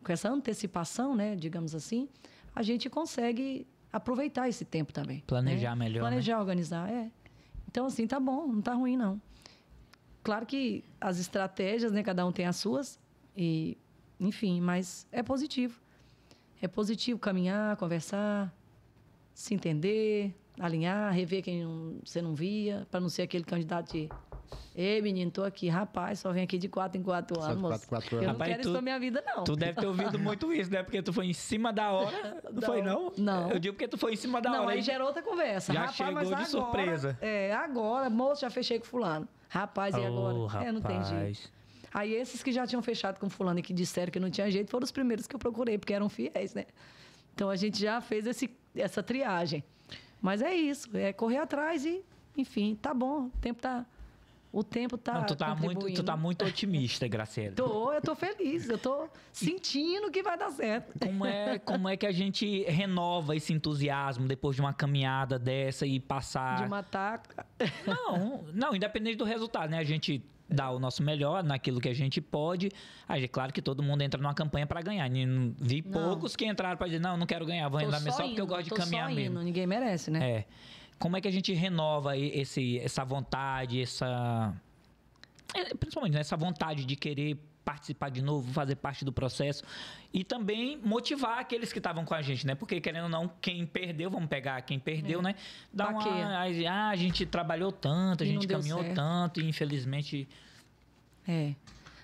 com essa antecipação, né, digamos assim, a gente consegue aproveitar esse tempo também. Planejar melhor, Planejar, organizar, Então, assim, tá bom, não tá ruim, não. Claro que as estratégias, né, cada um tem as suas, e, enfim, mas é positivo. É positivo caminhar, conversar, se entender, alinhar, rever quem você não via, para não ser aquele candidato de... Ei, menino, tô aqui. Rapaz, só vem aqui de 4 em 4 anos, moço. Eu não quero isso na minha vida, não. Tu deve ter ouvido muito isso, né? Porque tu foi em cima da hora. Não foi, não? Não. Eu digo porque tu foi em cima da hora. Não, aí gerou outra conversa. Já rapaz, chegou mas de agora, surpresa. Agora, moço, já fechei com fulano. Rapaz, e agora? Rapaz. Não tem jeito. Aí esses que já tinham fechado com fulano e que disseram que não tinha jeito, foram os primeiros que eu procurei, porque eram fiéis, né? Então, a gente já fez essa triagem. Mas é isso, é correr atrás e, enfim, tá bom, o tempo tá não, tu tá muito otimista, Graciela. Eu tô feliz, eu tô sentindo que vai dar certo. Como é que a gente renova esse entusiasmo depois de uma caminhada dessa e passar... De matar... Não, independente do resultado, né? A gente dá o nosso melhor naquilo que a gente pode. Aí, é claro que todo mundo entra numa campanha para ganhar. Vi poucos que entraram para dizer, não quero ganhar, vou entrar só porque eu gosto de caminhar mesmo. Ninguém merece, né? Como é que a gente renova essa vontade, principalmente essa vontade de querer participar de novo, fazer parte do processo e também motivar aqueles que estavam com a gente, né? Porque, querendo ou não, quem perdeu, vamos pegar quem perdeu, né? A gente trabalhou tanto, a gente caminhou tanto e, infelizmente...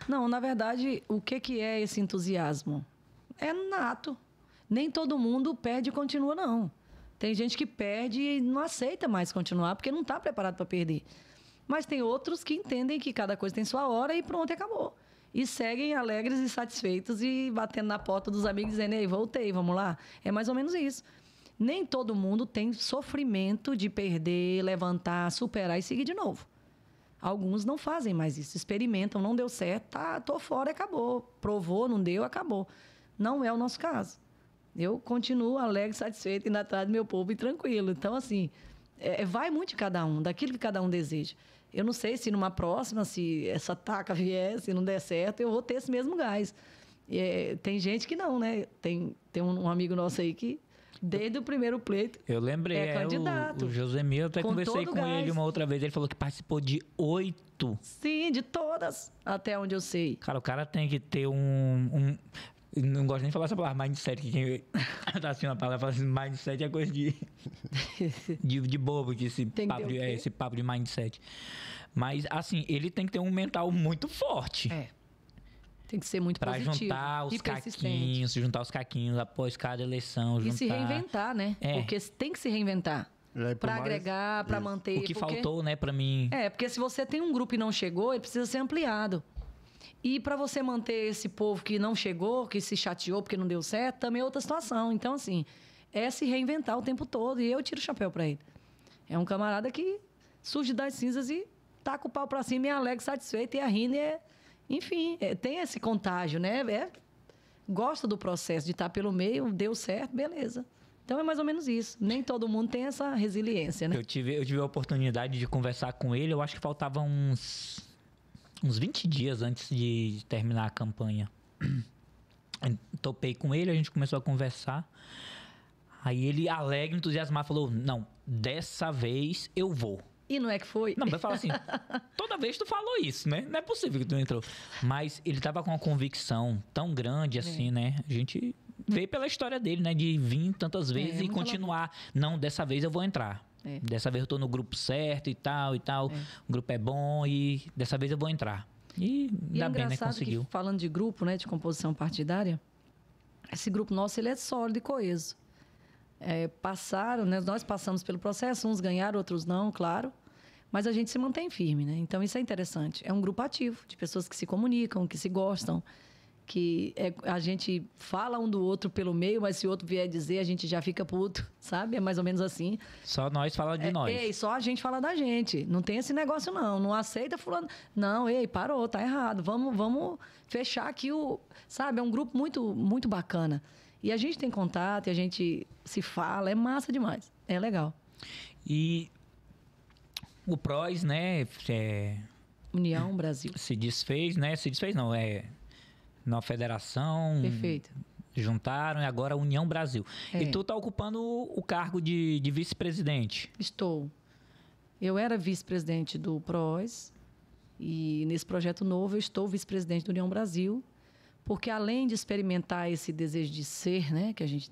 Não, na verdade, o que é esse entusiasmo? É nato. Nem todo mundo perde e continua, não. Tem gente que perde e não aceita mais continuar porque não está preparado para perder. Mas tem outros que entendem que cada coisa tem sua hora e pronto, acabou. E seguem alegres e satisfeitos e batendo na porta dos amigos dizendo, ei, voltei, vamos lá. É mais ou menos isso. Nem todo mundo tem sofrimento de perder, levantar, superar e seguir de novo. Alguns não fazem mais isso. Experimentam, não deu certo, tô fora, acabou. Provou, não deu, acabou. Não é o nosso caso. Eu continuo alegre, satisfeito, indo atrás do meu povo e tranquilo. Então, assim, vai muito de cada um, daquilo que cada um deseja. Eu não sei se numa próxima, se essa taca vier, se não der certo, eu vou ter esse mesmo gás. Tem gente que não, né? Tem um amigo nosso aí que, desde o primeiro pleito, eu lembrei, é candidato. O Josemir, eu até conversei com ele uma outra vez, ele falou que participou de 8. Sim, de todas, até onde eu sei. Cara, o cara tem que ter não gosto nem de falar essa palavra, mindset. Que quem tá assim uma palavra, fala assim, mindset é coisa de bobo, esse papo de mindset. Mas, assim, ele tem que ter um mental muito forte. Tem que ser muito positivo. Juntar os caquinhos após cada eleição. E se reinventar, né? Porque tem que se reinventar. Para agregar, para manter. O que faltou, né, para mim. Porque se você tem um grupo e não chegou, ele precisa ser ampliado. E para você manter esse povo que não chegou, que se chateou porque não deu certo, também é outra situação. Então, assim, é se reinventar o tempo todo. E eu tiro o chapéu para ele. É um camarada que surge das cinzas e taca o pau para cima e é alegre, satisfeito. E a rindo enfim, tem esse contágio, né? Gosta do processo de estar pelo meio, deu certo, beleza. Então, é mais ou menos isso. Nem todo mundo tem essa resiliência, né? Eu tive a oportunidade de conversar com ele. Eu acho que faltavam uns 20 dias antes de terminar a campanha. Topei com ele, a gente começou a conversar. Aí ele, alegre, entusiasmado, falou, não, dessa vez eu vou. E não é que foi? Não, vai falar assim, toda vez tu falou isso, né? Não é possível que tu entrou. Mas ele tava com uma convicção tão grande assim, né? A gente vê pela história dele, né? De vir tantas vezes e continuar. Não, dessa vez eu vou entrar. Dessa vez eu tô no grupo certo e tal. O grupo é bom e dessa vez eu vou entrar. E ainda bem, né? Conseguiu. Que, falando de grupo, né? De composição partidária, esse grupo nosso, ele é sólido e coeso. Nós passamos pelo processo, uns ganharam, outros não, claro. Mas a gente se mantém firme, né? Então, isso é interessante. É um grupo ativo, de pessoas que se comunicam, que se gostam, que a gente fala um do outro pelo meio, mas se o outro vier dizer, a gente já fica puto, sabe? É mais ou menos assim. Só nós fala de nós. Só a gente fala da gente. Não tem esse negócio, não. Não aceita fulano. Não, parou, tá errado. Vamos fechar aqui Sabe? É um grupo muito, muito bacana. E a gente tem contato, e a gente se fala. É massa demais. É legal. E o PROS, né? União Brasil. Se desfez, né? Se desfez não, na federação. Perfeito. Juntaram e agora a União Brasil. E tu tá ocupando o cargo de vice-presidente. Estou. Eu era vice-presidente do PROS e nesse projeto novo eu estou vice-presidente do União Brasil, porque além de experimentar esse desejo de ser, né, que a gente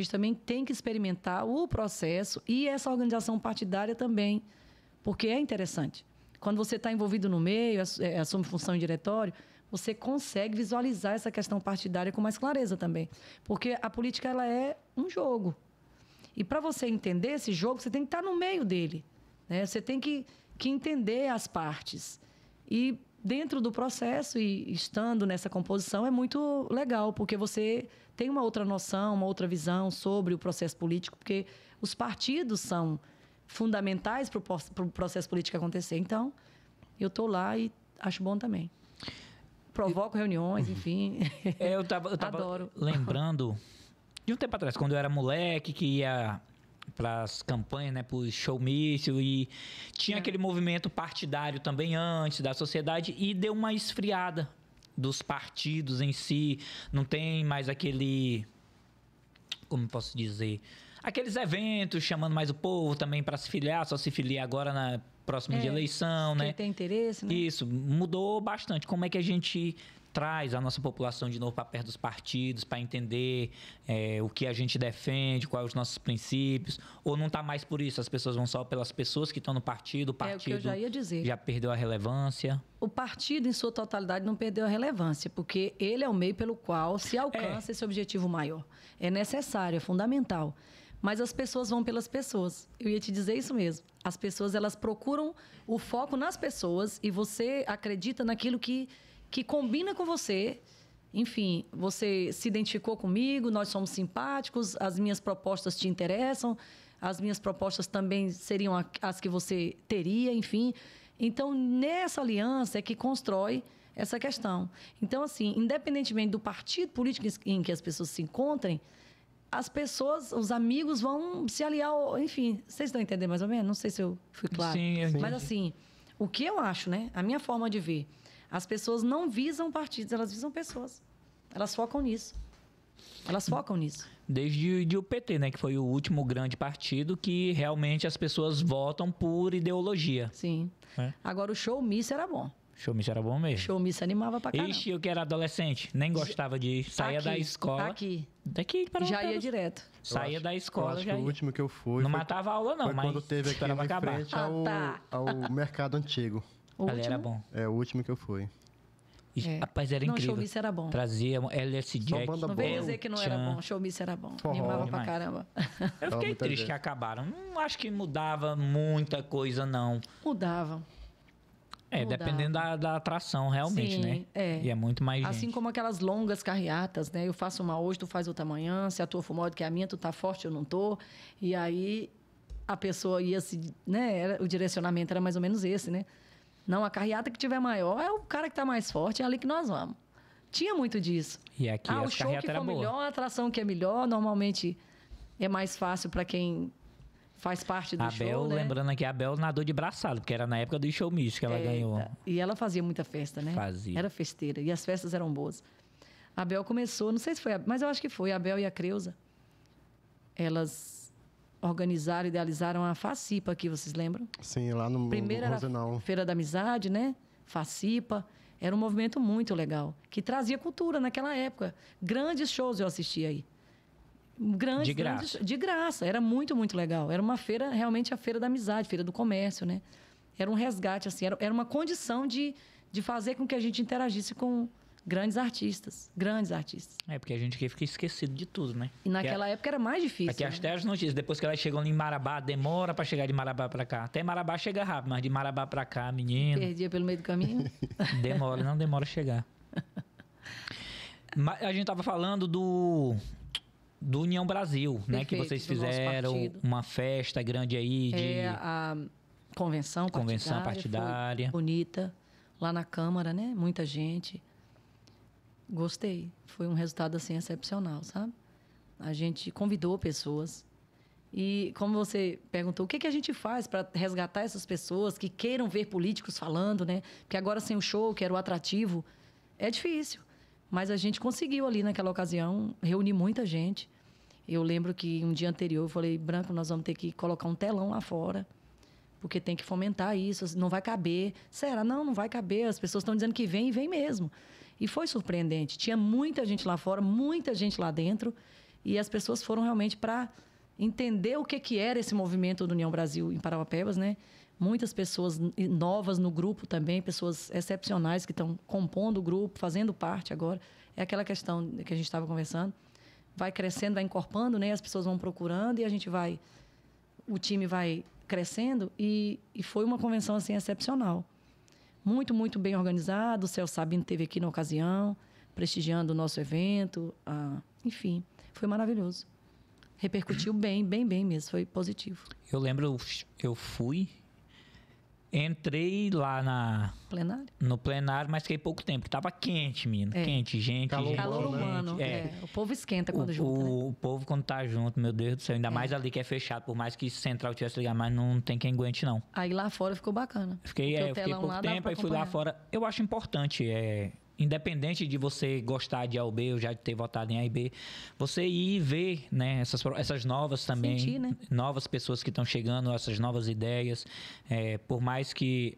também tem que experimentar o processo e essa organização partidária também, porque é interessante. Quando você está envolvido no meio, assume função em diretório, você consegue visualizar essa questão partidária com mais clareza também. Porque a política ela é um jogo. E para você entender esse jogo, você tem que estar no meio dele, né? Você tem que entender as partes. E dentro do processo e estando nessa composição é muito legal, porque você tem uma outra noção, uma outra visão sobre o processo político, porque os partidos são fundamentais para o processo político acontecer. Então, eu estou lá e acho bom também. Provoco reuniões, enfim. Eu tava Adoro. lembrando de um tempo atrás, quando eu era moleque, que ia para as campanhas, né, para o showmício, e tinha aquele movimento partidário também antes da sociedade, e deu uma esfriada dos partidos em si. Não tem mais aquele... Como posso dizer? Aqueles eventos chamando mais o povo também para se filiar, só se filiar agora na próxima de eleição, né? Quem tem interesse, né? Isso, mudou bastante. Como é que a gente traz a nossa população de novo para perto dos partidos, para entender o que a gente defende, quais os nossos princípios? Ou não está mais por isso? As pessoas vão só pelas pessoas que estão no partido, o partido o que eu já ia dizer. Já perdeu a relevância? O partido, em sua totalidade, não perdeu a relevância, porque ele é o meio pelo qual se alcança esse objetivo maior. É necessário, é fundamental. Mas as pessoas vão pelas pessoas. Eu ia te dizer isso mesmo. As pessoas, elas procuram o foco nas pessoas e você acredita naquilo que combina com você. Enfim, você se identificou comigo, nós somos simpáticos, as minhas propostas te interessam, as minhas propostas também seriam as que você teria, enfim. Então, nessa aliança é que constrói essa questão. Então, assim, independentemente do partido político em que as pessoas se encontrem, as pessoas, os amigos vão se aliar, enfim, vocês estão entendendo mais ou menos? Não sei se eu fui claro. Sim, eu entendi. Mas assim, o que eu acho, né? A minha forma de ver, as pessoas não visam partidos, elas visam pessoas. Elas focam nisso. Elas focam nisso. Desde o PT, né? Que foi o último grande partido que realmente as pessoas votam por ideologia. Sim. Agora, o showmício era bom. Showmício era bom mesmo. Showmício animava pra caramba. Ixi, eu que era adolescente, nem gostava de ir. Saía da escola. Daqui para já ia direto. Saía da escola, acho já que ia. O último que eu fui... Não matava a aula, não, foi mas quando teve aqui esperava em acabar. frente ao mercado antigo. Ali era bom. É o último que eu fui. Rapaz, era incrível. Não, showmício era bom. Trazia LS Jack. Não veio dizer que não era bom. Showmício era bom. Animava pra caramba. Eu fiquei triste que acabaram. Não acho que mudava muita coisa, não. Mudava. Dependendo da atração, realmente, sim, né? E é muito mais gente. Assim como aquelas longas carreatas, né? Eu faço uma hoje, tu faz outra amanhã. Se a tua for maior do que a minha, tu tá forte, eu não tô. E aí, a pessoa ia se... né? O direcionamento era mais ou menos esse, né? Não, a carreata que tiver maior é o cara que tá mais forte, é ali que nós vamos. Tinha muito disso. E aqui o show que for melhor, a atração que é melhor, normalmente é mais fácil para quem... faz parte do show, né? Lembrando aqui, a Bel nadou de braçado, porque era na época do showmício que ela ganhou. E ela fazia muita festa, né? Fazia. Era festeira, e as festas eram boas. A Bel começou, não sei se foi, mas eu acho que foi, a Bel e a Creuza. Elas organizaram, idealizaram a Facipa aqui, vocês lembram? Sim, lá no Primeiro era a Feira da Amizade, né? Facipa. Era um movimento muito legal, que trazia cultura naquela época. Grandes shows eu assistia aí. De graça. De graça. Era muito, muito legal. Era uma feira, realmente a feira da amizade, feira do comércio, né? Era um resgate, assim. Era uma condição de fazer com que a gente interagisse com grandes artistas. Grandes artistas. Porque a gente aqui fica esquecido de tudo, né? E naquela época era mais difícil. Aqui as terras notícias. Depois que elas chegam ali em Marabá, demora pra chegar de Marabá pra cá. Até Marabá chega rápido, mas de Marabá pra cá, menino... Perdia pelo meio do caminho. Não demora a chegar. Mas a gente tava falando do União Brasil, Perfeito, né? Que vocês fizeram uma festa grande aí de... a convenção partidária. Foi bonita. Lá na Câmara, né? Muita gente. Gostei. Foi um resultado, assim, excepcional, sabe? A gente convidou pessoas. E, como você perguntou, o que a gente faz para resgatar essas pessoas que queiram ver políticos falando, né? Porque agora, sem o show, que era o atrativo, é difícil. Mas a gente conseguiu ali naquela ocasião reunir muita gente. Eu lembro que um dia anterior eu falei, Branco, nós vamos ter que colocar um telão lá fora, porque tem que fomentar isso, não vai caber. Será? Não vai caber, as pessoas estão dizendo que vem e vem mesmo. E foi surpreendente. Tinha muita gente lá fora, muita gente lá dentro, e as pessoas foram realmente para entender o que era esse movimento do União Brasil em Parauapebas, né? Muitas pessoas novas no grupo também, pessoas excepcionais que estão compondo o grupo, fazendo parte agora. É aquela questão que a gente estava conversando. Vai crescendo, vai encorpando, né? As pessoas vão procurando e a gente vai... O time vai crescendo e foi uma convenção, assim, excepcional. Muito, muito bem organizado. O Celso Sabino esteve aqui na ocasião, prestigiando o nosso evento. Enfim, foi maravilhoso. Repercutiu bem mesmo. Foi positivo. Eu lembro, eu fui... Entrei lá no plenário, mas fiquei pouco tempo. Tava quente, menino. Quente, gente. Calor humano. O povo esquenta quando junto. O povo quando tá junto, meu Deus do céu. Ainda mais ali que é fechado. Por mais que central tivesse ligado, mas não tem quem aguente, não. Aí lá fora ficou bacana. Fiquei pouco tempo, aí fui lá fora. Eu acho importante, independente de você gostar de A ou B, eu já ter votado em A e B, você ir e ver, né, essas novas também, sentir, né? Novas pessoas que estão chegando, essas novas ideias, por mais que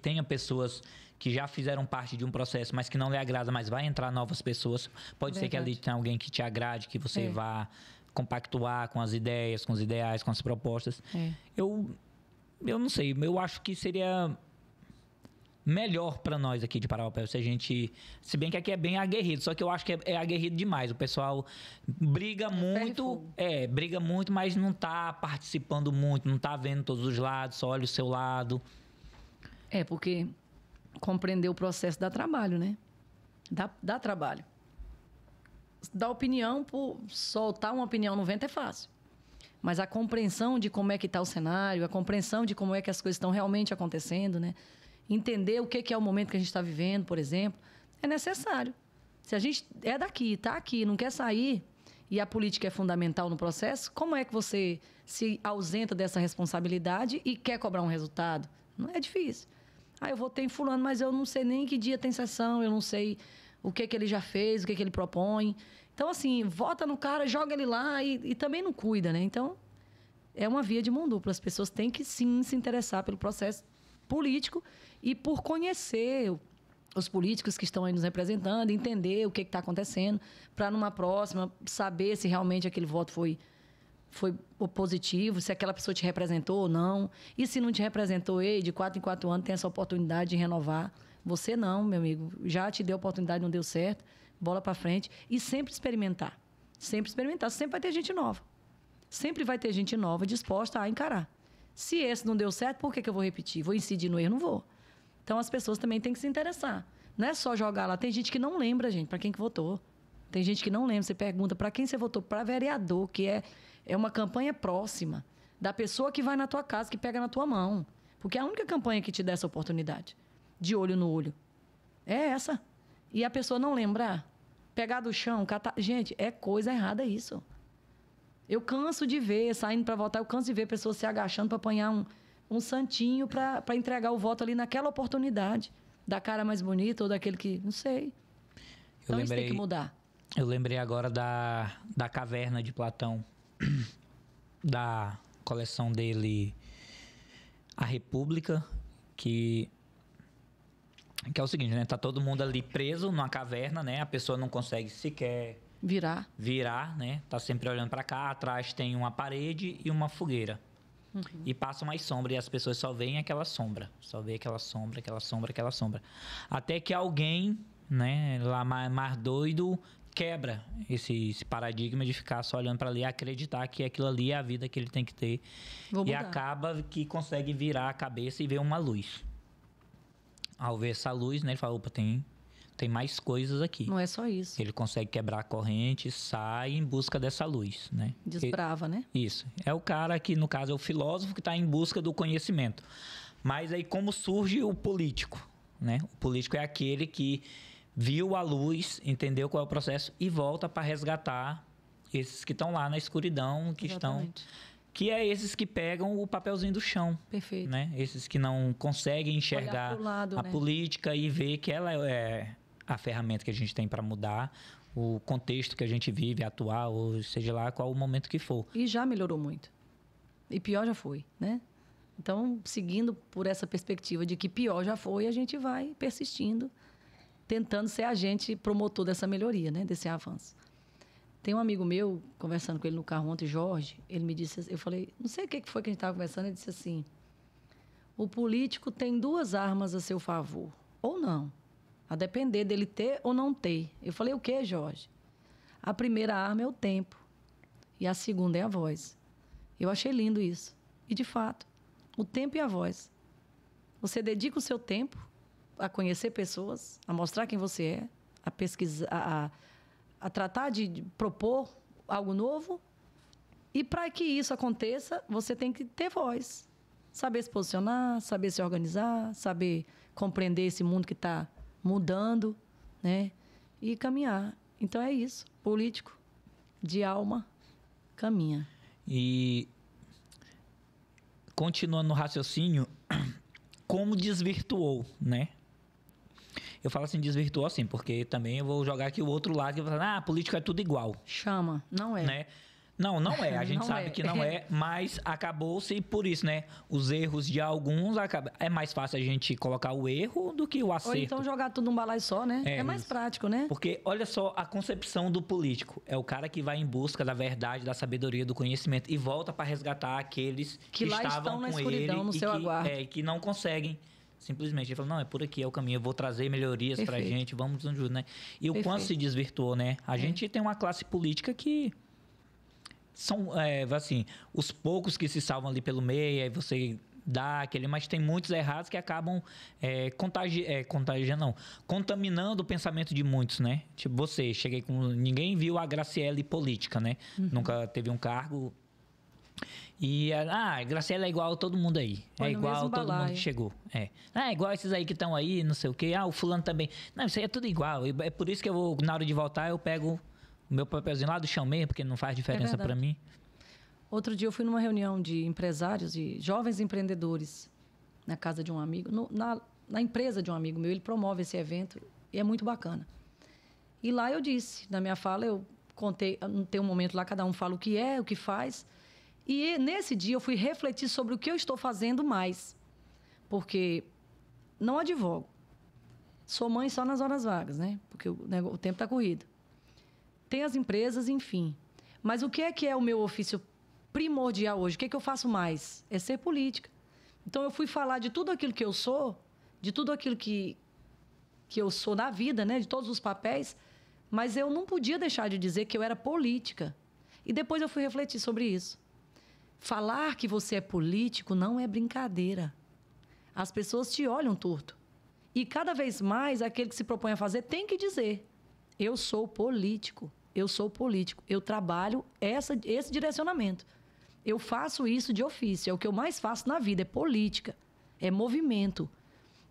tenha pessoas que já fizeram parte de um processo, mas que não lhe agrada, mas vai entrar novas pessoas, pode ser que ali tenha alguém que te agrade, que você vá compactuar com as ideias, com os ideais, com as propostas. Eu não sei, eu acho que seria... melhor para nós aqui de Parauapebas, se bem que aqui é bem aguerrido, só que eu acho que é aguerrido demais. O pessoal briga muito, mas não tá participando muito, não tá vendo todos os lados, só olha o seu lado. Porque compreender o processo dá trabalho, né? Dá trabalho. Dar opinião, soltar uma opinião no vento é fácil. Mas a compreensão de como é que está o cenário, a compreensão de como é que as coisas estão realmente acontecendo, né? Entender o que é o momento que a gente está vivendo, por exemplo, é necessário. Se a gente é daqui, está aqui, não quer sair, e a política é fundamental no processo, como é que você se ausenta dessa responsabilidade e quer cobrar um resultado? Não é difícil. Eu votei em fulano, mas eu não sei nem que dia tem sessão, eu não sei o que ele já fez, o que ele propõe. Então, assim, vota no cara, joga ele lá e também não cuida, né? Então, é uma via de mão dupla. As pessoas têm que, sim, se interessar pelo processo político e por conhecer os políticos que estão aí nos representando, entender o que está acontecendo, para numa próxima saber se realmente aquele voto foi positivo, se aquela pessoa te representou ou não. E se não te representou, de 4 em 4 anos tem essa oportunidade de renovar. Você não, meu amigo, já te deu a oportunidade, não deu certo, bola para frente. E sempre experimentar. Sempre experimentar. Sempre vai ter gente nova. Sempre vai ter gente nova disposta a encarar. Se esse não deu certo, por que eu vou repetir? Vou incidir no erro? Não vou. Então, as pessoas também têm que se interessar. Não é só jogar lá. Tem gente que não lembra, gente, para quem que votou. Tem gente que não lembra. Você pergunta para quem você votou? Para vereador, que é uma campanha próxima da pessoa que vai na tua casa, que pega na tua mão. Porque é a única campanha que te dá essa oportunidade. De olho no olho. É essa. E a pessoa não lembrar, pegar do chão, catar... Gente, é coisa errada isso. Eu canso de ver, saindo para votar, eu canso de ver pessoas se agachando para apanhar um santinho para entregar o voto ali naquela oportunidade. Da cara mais bonita ou daquele que... Não sei. Então isso tem que mudar. Eu lembrei agora da caverna de Platão, da coleção dele, A República, que é o seguinte, né? Tá todo mundo ali preso numa caverna, né? A pessoa não consegue sequer... Virar, né? Tá sempre olhando para cá. Atrás tem uma parede e uma fogueira. E passa mais sombra e as pessoas só veem aquela sombra. Só vê aquela sombra, aquela sombra, aquela sombra. Até que alguém, né, lá mais doido, quebra esse paradigma de ficar só olhando para ali e acreditar que aquilo ali é a vida que ele tem que ter. E acaba que consegue virar a cabeça e ver uma luz. Ao ver essa luz, né, ele fala, opa, tem mais coisas aqui. Não é só isso. Ele consegue quebrar a corrente, sai em busca dessa luz, né? Desbrava, né? Isso. É o cara que, no caso, é o filósofo que está em busca do conhecimento. Mas aí como surge o político, né? O político é aquele que viu a luz, entendeu qual é o processo e volta para resgatar esses que estão lá na escuridão, que é esses que pegam o papelzinho do chão. Perfeito. Né? Esses que não conseguem enxergar lado, a política e ver que ela é a ferramenta que a gente tem para mudar o contexto que a gente vive, atual, ou seja lá qual o momento que for. E já melhorou muito. E pior já foi, né? Então, seguindo por essa perspectiva de que pior já foi, a gente vai persistindo, tentando ser agente promotor dessa melhoria, né? Desse avanço. Tem um amigo meu, conversando com ele no carro ontem, Jorge, ele me disse, eu falei, não sei o que foi que a gente estava conversando, ele disse assim, o político tem 2 armas a seu favor, ou não, a depender dele ter ou não ter. Eu falei, o que, Jorge? A primeira arma é o tempo e a segunda é a voz. Eu achei lindo isso. E, de fato, o tempo e a voz. Você dedica o seu tempo a conhecer pessoas, a mostrar quem você é, a pesquisar, a tratar de propor algo novo. E, para que isso aconteça, você tem que ter voz. Saber se posicionar, saber se organizar, saber compreender esse mundo que está mudando, né? E caminhar. Então, é isso. Político, de alma, caminha. E, continuando no raciocínio, como desvirtuou, né? Eu falo assim, desvirtuou assim, porque também eu vou jogar aqui o outro lado, que eu vou falar, política é tudo igual. Chama, não é. Né? Não é. A gente Não sabe é. que não é, mas acabou-se por isso, né? Os erros de alguns, é mais fácil a gente colocar o erro do que o acerto. Ou então jogar tudo num balaio só, né? É mais prático, né? Porque olha só a concepção do político. É o cara que vai em busca da verdade, da sabedoria, do conhecimento e volta para resgatar aqueles que lá estavam estão na com escuridão, ele no seu aguardo. E que não conseguem. Simplesmente, ele falou, não, é por aqui, é o caminho, eu vou trazer melhorias pra gente, vamos juntos, né? E o quanto se desvirtuou, né? A gente tem uma classe política que são, assim, os poucos que se salvam ali pelo meio, aí você dá aquele... Mas tem muitos errados que acabam contaminando o pensamento de muitos, né? Tipo, ninguém viu a Graciele política, né? Nunca teve um cargo... E, Graciela é igual a todo mundo aí. Foi igual a todo mundo que chegou. É igual esses aí que estão aí, não sei o quê. O fulano também. Não, isso aí é tudo igual. É por isso que eu vou, na hora de voltar, eu pego o meu papelzinho lá do chão mesmo, porque não faz diferença pra mim. Outro dia eu fui numa reunião de empresários, de jovens empreendedores, na casa de um amigo, na empresa de um amigo meu. Ele promove esse evento e é muito bacana. E lá eu disse, na minha fala, eu contei, tem um momento lá, cada um fala o que é, o que faz... E nesse dia eu fui refletir sobre o que eu estou fazendo mais. Porque não advogo. Sou mãe só nas horas vagas, né? Porque o tempo está corrido. Tem as empresas, enfim. Mas o que é o meu ofício primordial hoje? O que eu faço mais? É ser política. Então eu fui falar de tudo aquilo que eu sou, de tudo aquilo que eu sou na vida, né? De todos os papéis. Mas eu não podia deixar de dizer que eu era política. E depois eu fui refletir sobre isso. Falar que você é político não é brincadeira. As pessoas te olham torto. E cada vez mais, aquele que se propõe a fazer tem que dizer: eu sou político, eu trabalho esse direcionamento. Eu faço isso de ofício, é o que eu mais faço na vida, é política, é movimento.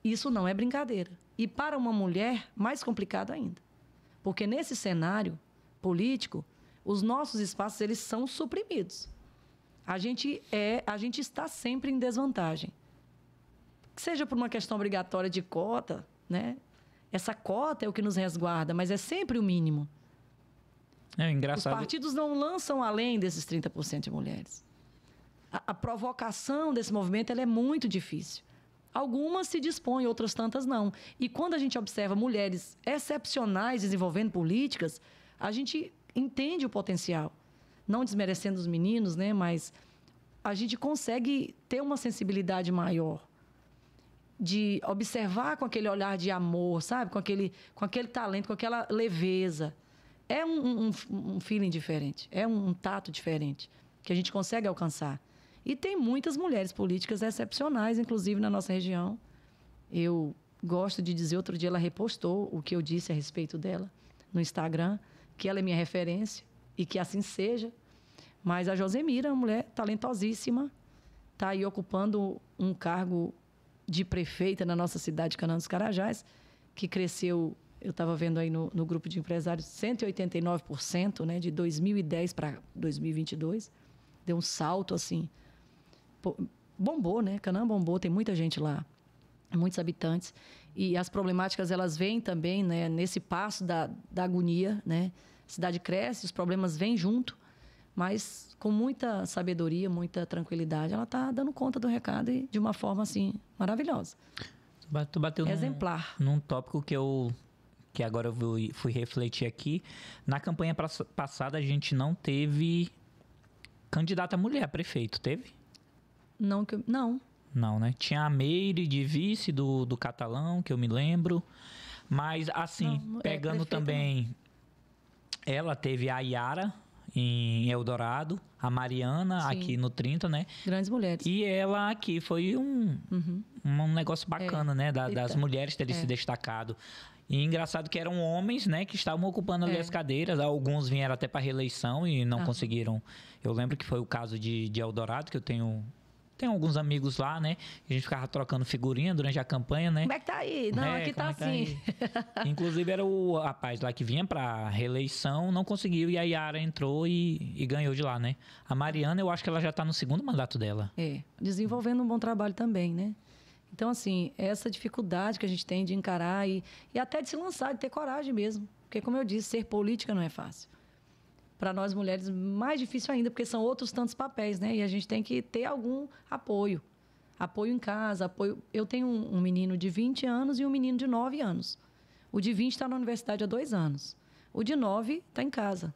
Isso não é brincadeira. E para uma mulher, mais complicado ainda. Porque nesse cenário político, os nossos espaços eles são suprimidos. A gente está sempre em desvantagem. Seja por uma questão obrigatória de cota, né? Essa cota é o que nos resguarda, mas é sempre o mínimo. É engraçado. Os partidos não lançam além desses 30% de mulheres. A provocação desse movimento ela é muito difícil. Algumas se dispõem, outras tantas não. E quando a gente observa mulheres excepcionais desenvolvendo políticas, a gente entende o potencial. Não desmerecendo os meninos, né? Mas a gente consegue ter uma sensibilidade maior de observar com aquele olhar de amor, sabe? Com aquele talento, com aquela leveza. É um feeling diferente, é um tato diferente que a gente consegue alcançar. E tem muitas mulheres políticas excepcionais, inclusive na nossa região. Eu gosto de dizer, outro dia ela repostou o que eu disse a respeito dela no Instagram, que ela é minha referência. E que assim seja. Mas a Josemira, uma mulher talentosíssima, está aí ocupando um cargo de prefeita na nossa cidade de Canaã dos Carajás, que cresceu, eu estava vendo aí no grupo de empresários, 189%, né, de 2010 para 2022. Deu um salto, assim. Bombou, né? Canaã bombou, tem muita gente lá. muitos habitantes. E as problemáticas, elas vêm também, né, nesse passo da agonia, né? A cidade cresce, os problemas vêm junto, mas com muita sabedoria, muita tranquilidade, ela está dando conta do recado e de uma forma, assim, maravilhosa. Tu bateu exemplar. Num tópico que agora eu fui refletir aqui. Na campanha passada, a gente não teve candidata mulher a prefeito, teve? Não. Não, né? Tinha a Meire de vice do Catalão, que eu me lembro. Mas, assim, pegando também... Ela teve a Yara em Eldorado, a Mariana Sim. aqui no 30, né? Grandes mulheres. E ela aqui foi um negócio bacana, né? Das mulheres terem se destacado. E engraçado que eram homens, né? Que estavam ocupando ali as cadeiras. Alguns vieram até para reeleição e não conseguiram. Eu lembro que foi o caso de Eldorado, que eu tenho alguns amigos lá, né? A gente ficava trocando figurinha durante a campanha, né? Como é que tá aí? Não, aqui tá assim. Inclusive era o rapaz lá que vinha pra reeleição, não conseguiu, e a Yara entrou e ganhou de lá, né? A Mariana, eu acho que ela já tá no segundo mandato dela. Desenvolvendo um bom trabalho também, né? Então, assim, essa dificuldade que a gente tem de encarar e até de se lançar, de ter coragem mesmo. Porque, como eu disse, ser política não é fácil. Para nós mulheres, mais difícil ainda, porque são outros tantos papéis, né? E a gente tem que ter algum apoio. Apoio em casa, apoio... Eu tenho um menino de 20 anos e um menino de 9 anos. O de 20 está na universidade há 2 anos. O de 9 está em casa.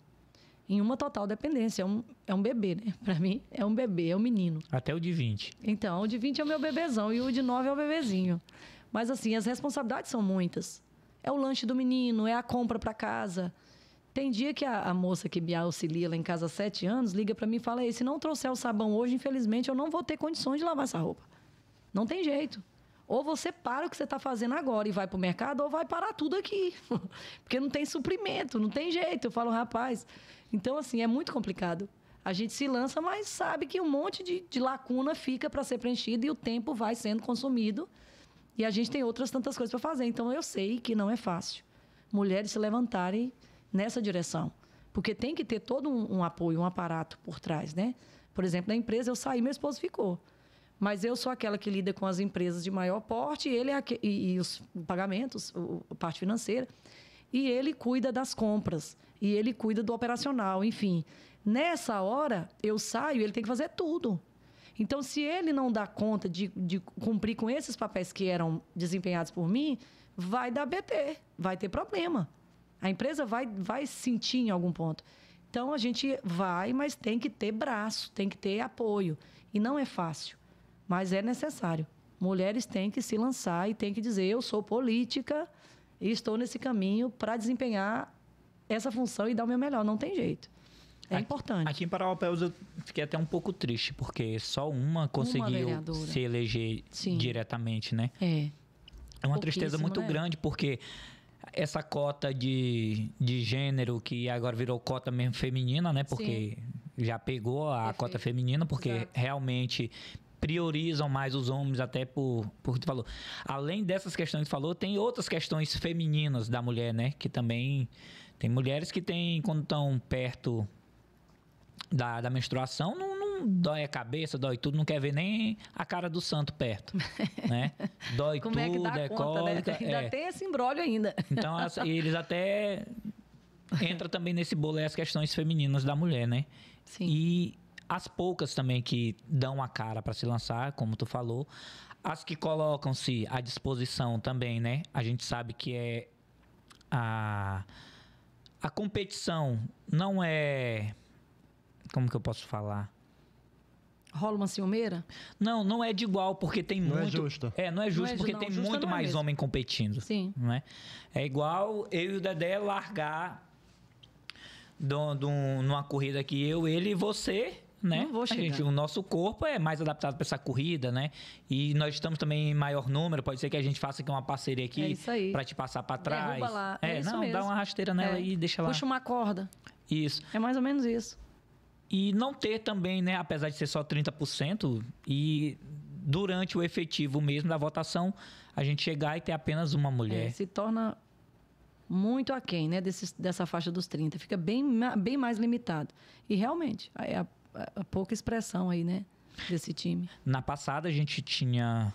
Em uma total dependência. É um bebê, né? Para mim, é um bebê, é um menino. Até o de 20. Então, o de 20 é o meu bebezão e o de 9 é o bebezinho. Mas, assim, as responsabilidades são muitas. É o lanche do menino, é a compra para casa... Tem dia que a moça que me auxilia lá em casa há 7 anos liga para mim e fala: se não trouxer o sabão hoje, infelizmente, eu não vou ter condições de lavar essa roupa. Não tem jeito. Ou você para o que você está fazendo agora e vai para o mercado, ou vai parar tudo aqui. Porque não tem suprimento, não tem jeito. Eu falo, rapaz... Então, assim, é muito complicado. A gente se lança, mas sabe que um monte de lacuna fica para ser preenchida e o tempo vai sendo consumido. E a gente tem outras tantas coisas para fazer. Então, eu sei que não é fácil. Mulheres se levantarem nessa direção. Porque tem que ter todo um apoio, um aparato por trás, né? Por exemplo, na empresa eu saí, meu esposo ficou. Mas eu sou aquela que lida com as empresas de maior porte, ele e os pagamentos, a parte financeira, e ele cuida das compras, e ele cuida do operacional, enfim. Nessa hora, eu saio, ele tem que fazer tudo. Então, se ele não dá conta de cumprir com esses papéis que eram desempenhados por mim, vai dar BT, vai ter problema. A empresa vai sentir em algum ponto. Então, a gente vai, mas tem que ter braço, tem que ter apoio. E não é fácil, mas é necessário. Mulheres têm que se lançar e têm que dizer: eu sou política e estou nesse caminho para desempenhar essa função e dar o meu melhor. Não tem jeito. É importante. Aqui em Parauapebas eu fiquei até um pouco triste, porque só uma conseguiu se eleger diretamente, né? É uma tristeza muito grande, porque... Essa cota de gênero, que agora virou cota mesmo feminina, né? Porque já pegou a cota feminina, porque realmente priorizam mais os homens, até por que tu falou. Além dessas questões que tu falou, tem outras questões femininas da mulher, né? Que também... Tem mulheres que tem, quando estão perto da menstruação, não dói a cabeça, dói tudo, não quer ver nem a cara do santo perto, né? Dói Como tudo, é que dá conta, cólica. Né? Ainda tem esse imbróglio ainda. Então, eles até entram também nesse bolo as questões femininas da mulher, né? Sim. E as poucas também que dão a cara para se lançar, como tu falou, as que colocam-se à disposição também, né? A gente sabe que é a competição não é... Como que eu posso falar? Rola uma ciumeira? Não é de igual, porque tem muito... Não é justo. Não é justo, porque tem muito mais homem competindo. Sim. Não é? É igual eu e o Dedé largar numa corrida que ele e você, né? Não vou chegar. O nosso corpo é mais adaptado para essa corrida, né? E nós estamos também em maior número. Pode ser que a gente faça aqui uma parceria aqui para te passar para trás. Derruba lá. Isso mesmo. Dá uma rasteira nela e deixa lá. Puxa uma corda. Isso. É mais ou menos isso. E não ter também, né, apesar de ser só 30%, e durante o efetivo mesmo da votação, a gente chegar e ter apenas uma mulher. Se torna muito aquém, né, dessa faixa dos 30%. Fica bem mais limitado. E realmente, é a pouca expressão aí, né, desse time. Na passada, a gente tinha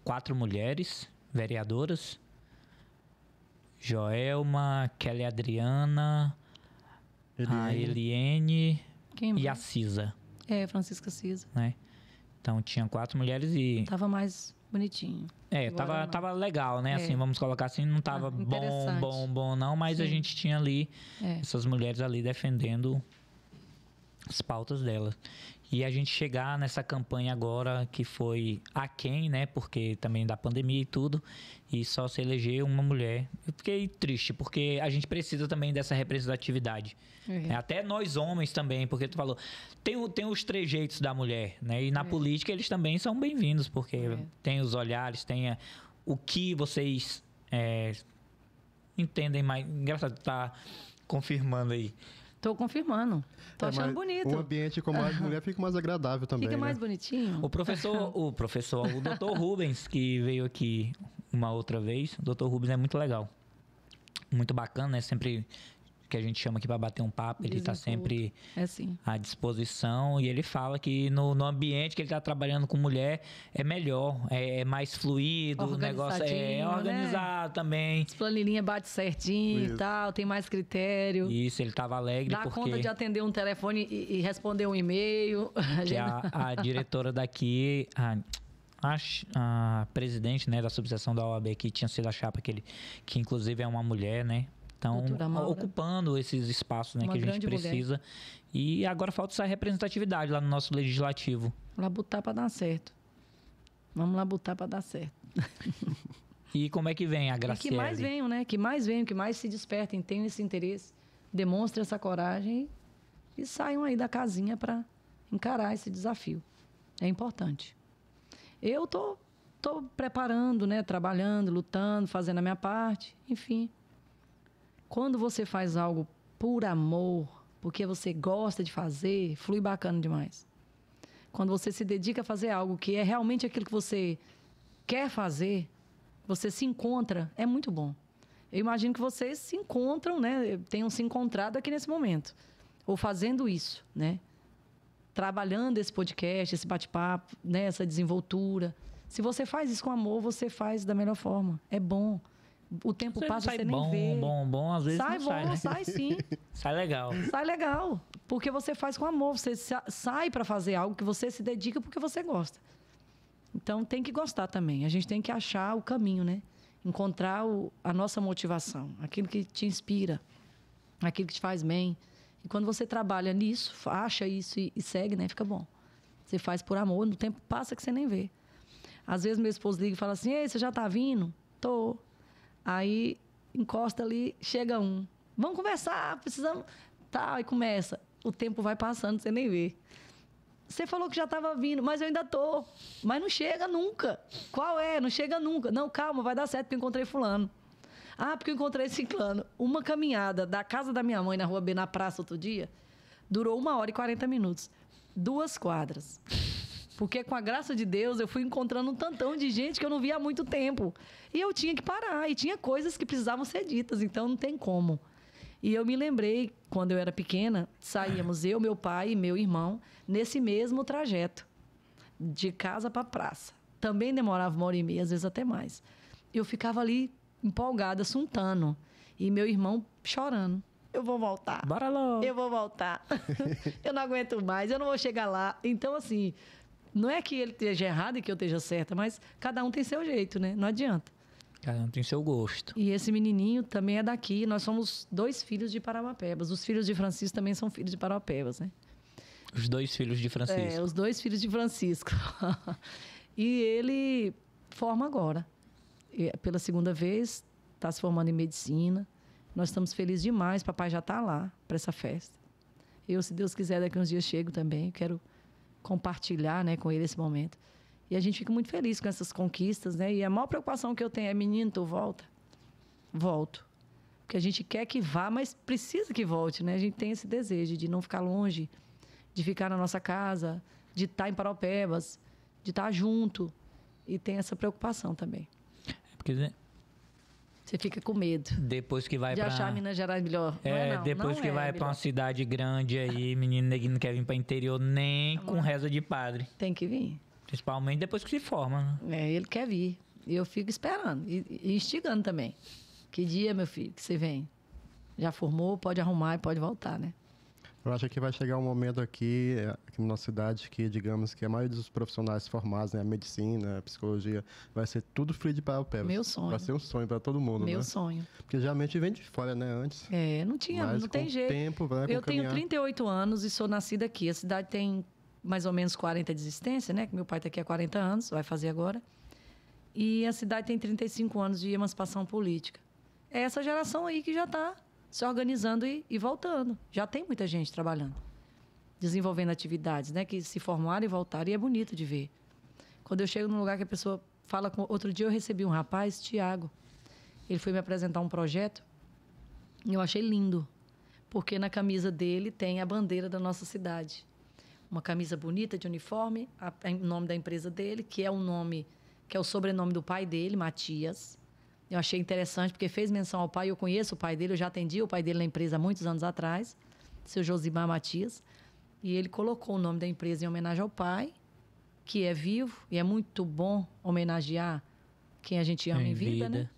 4 mulheres vereadoras. Joelma, Kelly Adriana, a Eliene e a Cisa. Francisca Cisa. Né? Então, tinha 4 mulheres e... Tava mais bonitinho. Tava legal, né? Assim, vamos colocar assim, não tava bom não, mas a gente tinha ali essas mulheres ali defendendo as pautas delas. E a gente chegar nessa campanha agora que foi aquém, né? Porque também da pandemia e tudo, e só se eleger uma mulher. Eu fiquei triste, porque a gente precisa também dessa representatividade. Até nós homens também, porque tu falou, tem os trejeitos da mulher, né? E na política eles também são bem-vindos, porque tem os olhares, tem o que vocês entendem mais. Engraçado, tá confirmando aí. Tô confirmando. Tô achando bonito. Um ambiente com mais mulher fica mais agradável também. Fica mais bonitinho. O Dr. Rubens, que veio aqui uma outra vez, o Dr. Rubens é muito legal. Muito bacana, né? Sempre que a gente chama aqui para bater um papo, ele está sempre à disposição. E ele fala que no ambiente que ele está trabalhando com mulher é melhor, é mais fluido, o negócio é organizado, né? Também. As planilhinhas bate certinho e tal, tem mais critério. Isso, ele estava alegre Dá conta de atender um telefone e responder um e-mail. Que a diretora daqui... A presidente, né, da subseção da OAB que tinha sido a chapa, que inclusive é uma mulher, né? Então, ocupando esses espaços, né, que a gente precisa. Mulher. E agora falta essa representatividade lá no nosso legislativo. Vamos lá botar para dar certo. Vamos lá botar para dar certo. E como é que vem a Graciele? Que mais venham, né? Que mais venham, que mais se despertem, tenham esse interesse, demonstrem essa coragem e saiam aí da casinha para encarar esse desafio. É importante. Eu tô preparando, né? Trabalhando, lutando, fazendo a minha parte, enfim. Quando você faz algo por amor, porque você gosta de fazer, flui bacana demais. Quando você se dedica a fazer algo que é realmente aquilo que você quer fazer, você se encontra, é muito bom. Eu imagino que vocês se encontram, né? Tenham se encontrado aqui nesse momento. Ou fazendo isso, né? Trabalhando esse podcast, esse bate-papo, né? Essa desenvoltura. Se você faz isso com amor, você faz da melhor forma. É bom. O tempo passa, você nem vê. Bom, às vezes sai não bom, sai, né? Sai sim. Sai legal. Sai legal. Porque você faz com amor. Você sai para fazer algo que você se dedica porque você gosta. Então, tem que gostar também. A gente tem que achar o caminho, né? Encontrar a nossa motivação. Aquilo que te inspira. Aquilo que te faz bem. E quando você trabalha nisso, acha isso e segue, né? Fica bom. Você faz por amor. No tempo passa que você nem vê. Às vezes, meu esposo liga e fala assim, ei, você já tá vindo? Tô. Aí, encosta ali, chega um. Vamos conversar, precisamos... Tá, e começa. O tempo vai passando, você nem vê. Você falou que já estava vindo, mas eu ainda tô. Mas não chega nunca. Qual é? Não chega nunca. Não, calma, vai dar certo, porque eu encontrei fulano. Ah, porque eu encontrei ciclano. Uma caminhada da casa da minha mãe na Rua B, na praça, outro dia, durou 1h40 minutos. 2 quadras. Porque, com a graça de Deus, eu fui encontrando um tantão de gente que eu não via há muito tempo. E eu tinha que parar. E tinha coisas que precisavam ser ditas. Então, não tem como. E eu me lembrei, quando eu era pequena, saíamos eu, meu pai e meu irmão nesse mesmo trajeto. De casa para praça. Também demorava 1h30, às vezes até mais. Eu ficava ali empolgada, assuntando. E meu irmão chorando. Eu vou voltar. Bora logo. Eu vou voltar. Eu não aguento mais, eu não vou chegar lá. Então, assim... Não é que ele esteja errado e que eu esteja certa, mas cada um tem seu jeito, né? Não adianta. Cada um tem seu gosto. E esse menininho também é daqui. Nós somos 2 filhos de Parauapebas. Os filhos de Francisco também são filhos de Parauapebas, né? Os 2 filhos de Francisco. Os 2 filhos de Francisco. E ele forma agora. Pela 2ª vez, está se formando em medicina. Nós estamos felizes demais. Papai já está lá para essa festa. Eu, se Deus quiser, daqui uns dias chego também. Quero compartilhar, né, com ele esse momento. E a gente fica muito feliz com essas conquistas, né? E a maior preocupação que eu tenho é, menino, tu volta? Volto. Porque a gente quer que vá, mas precisa que volte, né? A gente tem esse desejo de não ficar longe, de ficar na nossa casa, de estar em Paraupebas, de estar junto. E tem essa preocupação também. Porque você fica com medo. Depois que vai de achar Minas Gerais melhor. Depois que vai para uma cidade grande aí, menino neguinho não quer vir para interior nem com reza de padre. Tem que vir. Principalmente depois que se forma, né? Ele quer vir. E eu fico esperando e instigando também. Que dia, meu filho, que você vem? Já formou, pode arrumar e pode voltar, né? Eu acho que vai chegar um momento aqui na nossa cidade, que digamos que a maioria dos profissionais formados, né, a medicina, a psicologia, vai ser tudo free de Paraupebas. Meu sonho. Vai ser um sonho para todo mundo, Meu né? sonho. Porque geralmente vem de fora, né, antes. Não tinha, mas não tem jeito. Tempo, vai eu tenho 38 anos e sou nascida aqui. A cidade tem mais ou menos 40 de existência, né? Que meu pai está aqui há 40 anos, vai fazer agora. E a cidade tem 35 anos de emancipação política. É essa geração aí que já está se organizando e voltando. Já tem muita gente trabalhando, desenvolvendo atividades, né? Que se formaram e voltaram. E é bonito de ver. Quando eu chego num lugar que a pessoa fala com... Outro dia eu recebi um rapaz, Tiago. Ele foi me apresentar um projeto e eu achei lindo. Porque na camisa dele tem a bandeira da nossa cidade. Uma camisa bonita de uniforme, o nome da empresa dele, que é o sobrenome do pai dele, Matias. Eu achei interessante, porque fez menção ao pai. Eu conheço o pai dele, eu já atendi o pai dele na empresa há muitos anos atrás, seu Josimar Matias. E ele colocou o nome da empresa em homenagem ao pai, que é vivo, e é muito bom homenagear quem a gente ama em vida, né?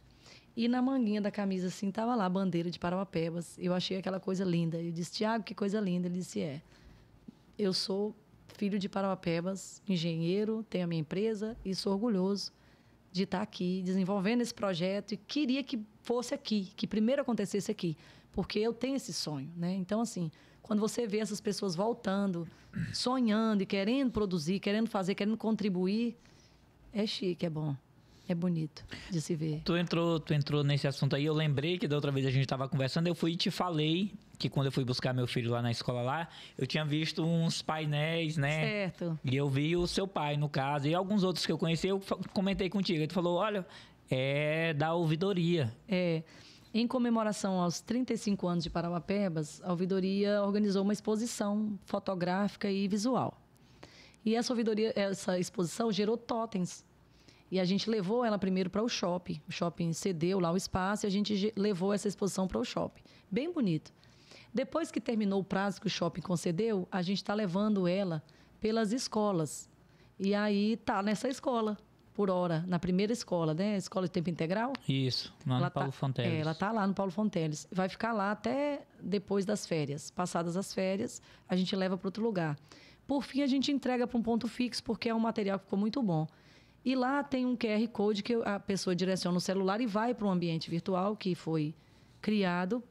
E na manguinha da camisa, assim, estava lá a bandeira de Parauapebas. Eu achei aquela coisa linda. Eu disse, Tiago, que coisa linda. Ele disse, eu sou filho de Parauapebas, engenheiro, tenho a minha empresa e sou orgulhoso de estar aqui, desenvolvendo esse projeto, e queria que fosse aqui, que primeiro acontecesse aqui, porque eu tenho esse sonho, né? Então, assim, quando você vê essas pessoas voltando, sonhando e querendo produzir, querendo fazer, querendo contribuir, é chique, é bom. É bonito de se ver. Tu entrou nesse assunto aí, eu lembrei que da outra vez a gente estava conversando, eu fui e te falei que quando eu fui buscar meu filho lá na escola lá, eu tinha visto uns painéis, né? Certo. E eu vi o seu pai, no caso, e alguns outros que eu conheci, eu comentei contigo. Ele falou, olha, é da ouvidoria. Em comemoração aos 35 anos de Parauapebas, a ouvidoria organizou uma exposição fotográfica e visual. E essa exposição gerou totens. E a gente levou ela primeiro para o shopping. O shopping cedeu lá o espaço e a gente levou essa exposição para o shopping. Bem bonito. Depois que terminou o prazo que o shopping concedeu, a gente está levando ela pelas escolas. E aí tá nessa escola, por hora, na primeira escola, né? Escola de tempo integral. Isso, lá no Paulo Fonteles. Ela tá lá no Paulo Fonteles. Vai ficar lá até depois das férias. Passadas as férias, a gente leva para outro lugar. Por fim, a gente entrega para um ponto fixo, porque é um material que ficou muito bom. E lá tem um QR Code que a pessoa direciona no celular e vai para um ambiente virtual que foi criado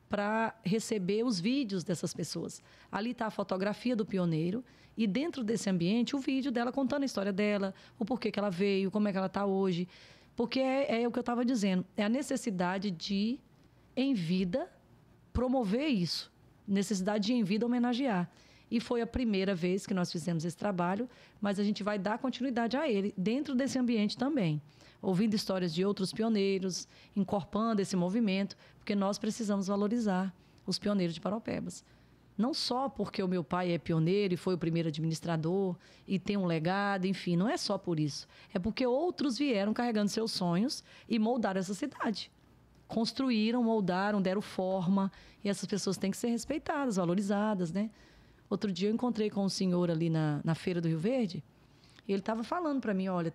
para receber os vídeos dessas pessoas. Ali está a fotografia do pioneiro e dentro desse ambiente o vídeo dela contando a história dela, o porquê que ela veio, como é que ela está hoje. Porque é o que eu estava dizendo, é a necessidade de, em vida, promover isso. Necessidade de, em vida, homenagear. E foi a primeira vez que nós fizemos esse trabalho, mas a gente vai dar continuidade a ele dentro desse ambiente também. Ouvindo histórias de outros pioneiros, encorpando esse movimento, porque nós precisamos valorizar os pioneiros de Parauapebas. Não só porque o meu pai é pioneiro e foi o primeiro administrador e tem um legado, enfim, não é só por isso. É porque outros vieram carregando seus sonhos e moldaram essa cidade. Construíram, moldaram, deram forma, e essas pessoas têm que ser respeitadas, valorizadas, né? Outro dia eu encontrei com um senhor ali na feira do Rio Verde e ele estava falando para mim, olha,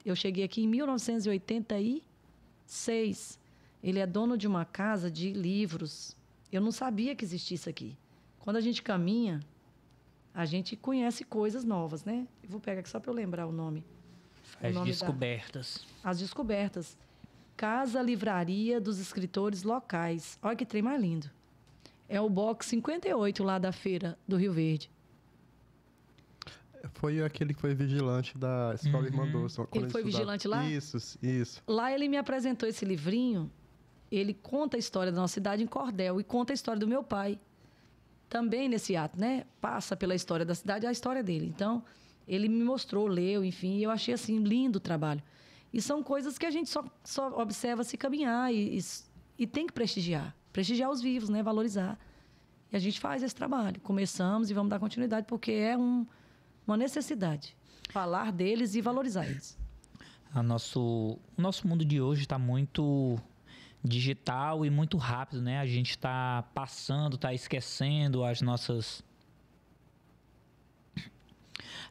eu cheguei aqui em 1986, ele é dono de uma casa de livros. Eu não sabia que existia isso aqui. Quando a gente caminha, a gente conhece coisas novas, né? Eu vou pegar aqui só para eu lembrar o nome. As descobertas. As descobertas. Casa Livraria dos Escritores Locais. Olha que trem mais lindo. É o box 58 lá da feira do Rio Verde. Foi aquele que foi vigilante da Escola Irmã Doce. Ele foi vigilante lá? Isso. Lá ele me apresentou esse livrinho. Ele conta a história da nossa cidade em cordel e conta a história do meu pai. Também nesse ato, né? Passa pela história da cidade, a história dele. Então, ele me mostrou, leu, enfim. E eu achei, assim, lindo o trabalho. E são coisas que a gente só observa se caminhar e tem que prestigiar. Prestigiar os vivos, né? Valorizar. E a gente faz esse trabalho. Começamos e vamos dar continuidade, porque é uma necessidade. Falar deles e valorizar eles. O nosso mundo de hoje está muito digital e muito rápido, né? A gente está passando, está esquecendo as nossas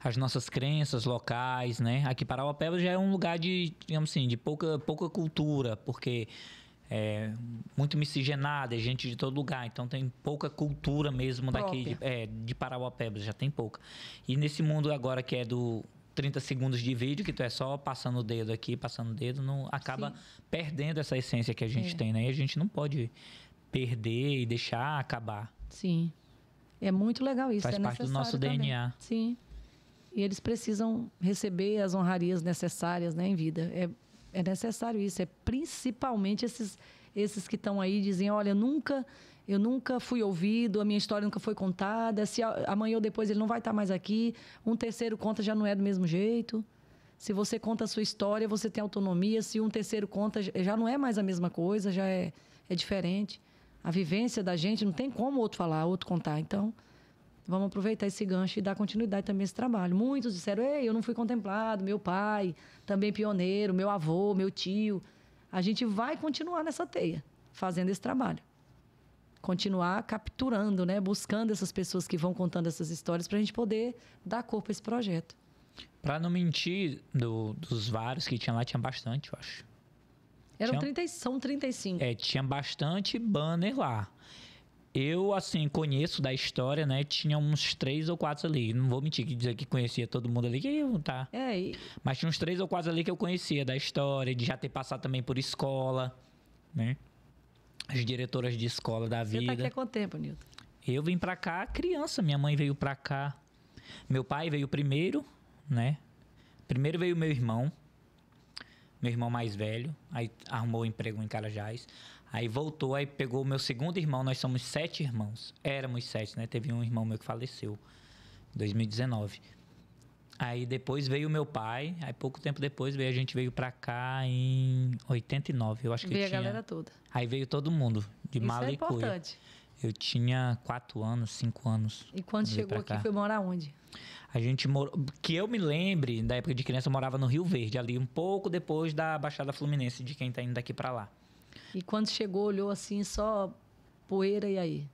as nossas crenças locais, né? Aqui Parauapebas já é um lugar de, digamos assim, de pouca cultura, porque é muito miscigenada, é gente de todo lugar, então tem pouca cultura mesmo daqui de Parauapebas, já tem pouca. E nesse mundo agora que é do 30 segundos de vídeo, que tu é só passando o dedo aqui, passando o dedo, não, acaba perdendo essa essência que a gente tem, né? E a gente não pode perder e deixar acabar. Sim. É muito legal isso. Faz parte do nosso também. DNA. Sim. E eles precisam receber as honrarias necessárias, né, em vida. É necessário isso. É principalmente esses que estão aí dizem, olha, eu nunca fui ouvido, a minha história nunca foi contada, se amanhã ou depois ele não vai estar mais aqui, um terceiro conta já não é do mesmo jeito. Se você conta a sua história, você tem autonomia. Se um terceiro conta, já não é mais a mesma coisa, já é diferente. A vivência da gente não tem como outro falar, outro contar. Então, vamos aproveitar esse gancho e dar continuidade também a esse trabalho. Muitos disseram, eu não fui contemplado, meu pai, também pioneiro, meu avô, meu tio. A gente vai continuar nessa teia, fazendo esse trabalho. Continuar capturando, né? Buscando essas pessoas que vão contando essas histórias para a gente poder dar corpo a esse projeto. Para não mentir, dos vários que tinha lá, tinha bastante, eu acho. São 35. Tinha bastante banner lá. Eu, assim, conheço da história, né? Tinha uns 3 ou 4 ali. Não vou mentir que dizer que conhecia todo mundo ali, que eu, tá. Mas tinha uns 3 ou 4 ali que eu conhecia da história, de já ter passado também por escola, né? As diretoras de escola da vida. Você tá aqui há quanto tempo, Nilton? Eu vim pra cá criança, minha mãe veio pra cá. Meu pai veio primeiro, né? Primeiro veio meu irmão mais velho, aí arrumou emprego em Carajás, aí voltou, aí pegou o meu segundo irmão, nós somos 7 irmãos, éramos 7, né? Teve um irmão meu que faleceu em 2019. Aí depois veio meu pai, aí pouco tempo depois a gente veio pra cá em 89, eu acho que veio a galera toda. Aí veio todo mundo, de mala e cuia. Isso é importante. Eu tinha 4 anos, 5 anos. E quando chegou aqui, foi morar onde? A gente morou... Que eu me lembre, da época de criança, eu morava no Rio Verde, ali um pouco depois da Baixada Fluminense, de quem tá indo daqui pra lá. E quando chegou, olhou assim, só poeira e aí?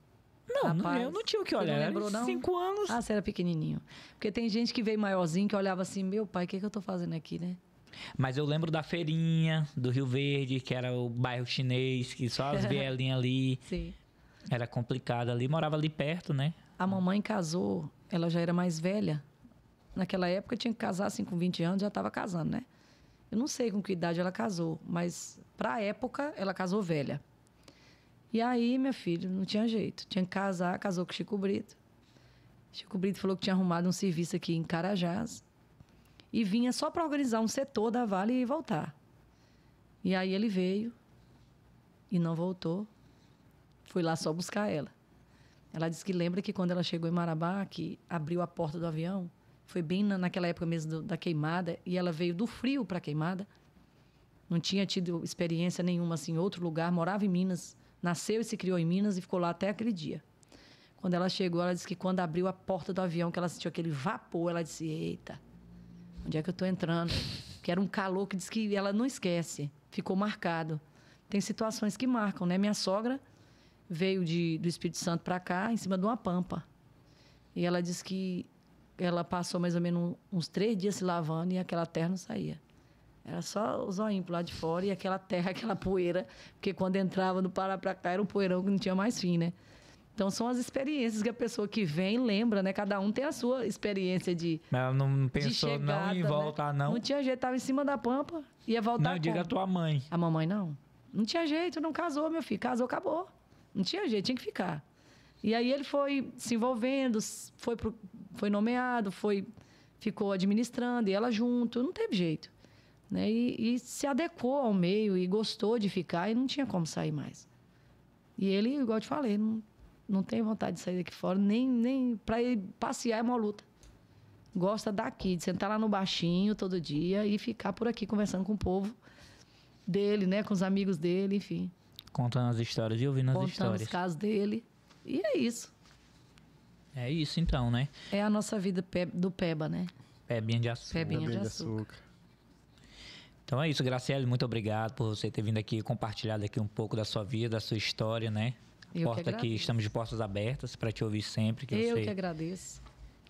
Não, eu não tinha o que olhar. Não lembrou, não? 5 anos. Ah, você era pequenininho. Porque tem gente que veio maiorzinho, que olhava assim, meu pai, o que eu tô fazendo aqui, né? Mas eu lembro da feirinha do Rio Verde, que era o bairro chinês, que só as vielinhas ali. Sim. Era complicado ali, morava ali perto, né? A mamãe casou, ela já era mais velha. Naquela época tinha que casar assim com 20 anos, já estava casando, né? Eu não sei com que idade ela casou, mas para a época ela casou velha. E aí, meu filho, não tinha jeito. Tinha que casar, casou com o Chico Brito. Chico Brito falou que tinha arrumado um serviço aqui em Carajás e vinha só para organizar um setor da Vale e voltar. E aí ele veio e não voltou. Fui lá só buscar ela. Ela disse que lembra que quando ela chegou em Marabá, que abriu a porta do avião, foi bem naquela época mesmo da queimada, e ela veio do frio para a queimada. Não tinha tido experiência nenhuma assim, em outro lugar, morava em Minas, nasceu e se criou em Minas e ficou lá até aquele dia. Quando ela chegou, ela disse que quando abriu a porta do avião, que ela sentiu aquele vapor, ela disse, eita, onde é que eu estou entrando? Que era um calor que diz que ela não esquece, ficou marcado. Tem situações que marcam, né? Minha sogra veio do Espírito Santo para cá, em cima de uma pampa. E ela disse que ela passou mais ou menos uns 3 dias se lavando e aquela terra não saía. Era só o zoinho pro lado de fora e aquela terra, aquela poeira, porque quando entrava no Pará para cá era um poeirão que não tinha mais fim, né? Então são as experiências que a pessoa que vem lembra, né? Cada um tem a sua experiência de Ela não pensou chegada, não em voltar, né? não? Não tinha jeito, estava em cima da pampa, ia voltar. Não, diga a tua mãe. A mamãe não. Não tinha jeito, não casou, meu filho. Casou, acabou. Não tinha jeito, tinha que ficar. E aí ele foi se envolvendo, foi nomeado, ficou administrando, e ela junto, não teve jeito. Né? E se adequou ao meio e gostou de ficar e não tinha como sair mais. E ele, igual eu te falei, não tem vontade de sair daqui fora, nem para ir passear é uma luta. Gosta daqui, de sentar lá no baixinho todo dia e ficar por aqui conversando com o povo dele, né? Com os amigos dele, enfim. Contando as histórias e ouvindo as histórias. Contando os casos dele. E é isso. É isso então, né? É a nossa vida do Peba, né? Pebinha de açúcar. Pebinha de açúcar. Então é isso, Graciele, muito obrigado por você ter vindo aqui e compartilhado aqui um pouco da sua vida, da sua história, né? Estamos de portas abertas para te ouvir sempre. Eu que agradeço.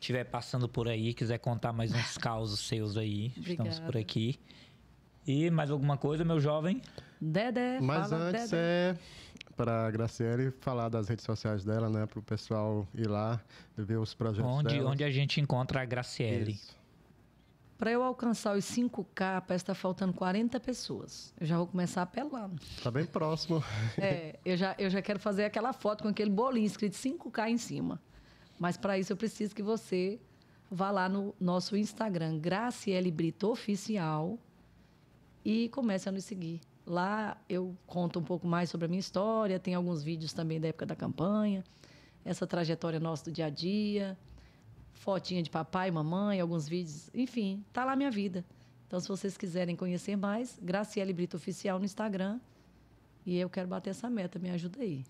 estiver passando por aí, quiser contar mais uns causos seus aí, estamos por aqui. E mais alguma coisa, meu jovem? Dedé, Mas fala, antes Dedé. para a Graciele falar das redes sociais dela, né? Para o pessoal ir lá ver os projetos dela. Onde a gente encontra a Graciele? Isso. Para eu alcançar os 5K, parece que está faltando 40 pessoas. Eu já vou começar apelando. Tá bem próximo. Eu já quero fazer aquela foto com aquele bolinho escrito 5K em cima. Mas para isso eu preciso que você vá lá no nosso Instagram, Graciele Brito Oficial, e comece a nos seguir. Lá eu conto um pouco mais sobre a minha história, tem alguns vídeos também da época da campanha, essa trajetória nossa do dia a dia, fotinha de papai e mamãe, alguns vídeos, enfim, tá lá a minha vida. Então, se vocês quiserem conhecer mais, Graciele Brito Oficial no Instagram, e eu quero bater essa meta, me ajuda aí.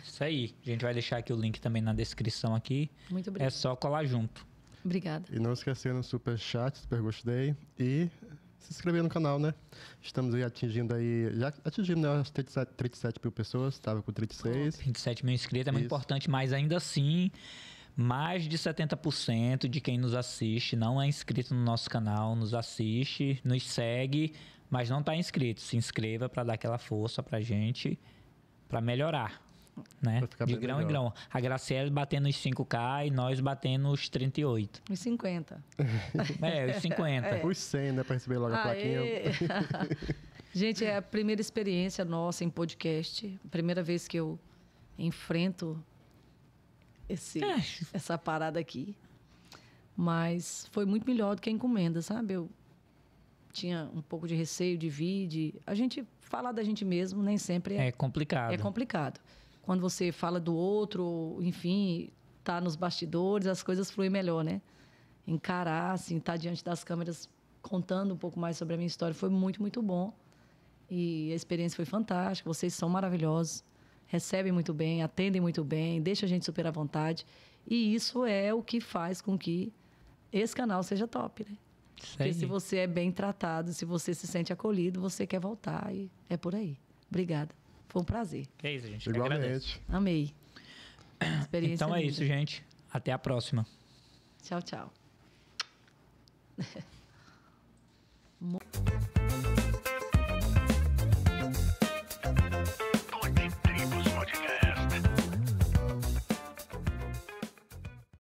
Isso aí, a gente vai deixar aqui o link também na descrição aqui. Muito obrigada. É só colar junto. Obrigada. E não esquecendo o superchat, super gostei. E se inscrever no canal, né? Estamos aí atingindo aí... Já atingimos, né, as 37 mil pessoas. Estava com 36. 27 mil inscritos é muito Isso. importante, mas ainda assim, mais de 70% de quem nos assiste não é inscrito no nosso canal, nos assiste, nos segue, mas não está inscrito. Se inscreva para dar aquela força pra gente, para melhorar, né? Pra ficar De bem grão em melhor. grão. A Graciele batendo os 5K e nós batendo os 38. Os 50. Os 50. Os 100, né? Para receber logo a plaquinha. Gente, é a primeira experiência nossa em podcast. Primeira vez que eu enfrento essa parada aqui. Mas foi muito melhor do que a encomenda, sabe? Eu tinha um pouco de receio de vir, a gente falar da gente mesmo nem sempre É complicado. é complicado. Quando você fala do outro, enfim, tá nos bastidores, as coisas fluem melhor, né? Encarar, assim, estar diante das câmeras contando um pouco mais sobre a minha história foi muito, muito bom. E a experiência foi fantástica. Vocês são maravilhosos, recebem muito bem, atendem muito bem, deixam a gente super à vontade. E isso é o que faz com que esse canal seja top, né? Porque se você é bem tratado, se você se sente acolhido, você quer voltar e é por aí. Obrigada. Foi um prazer. É isso, gente. Eu agradeço. Igualmente. Amei. Experiência Então é linda. isso, gente. Até a próxima. Tchau, tchau.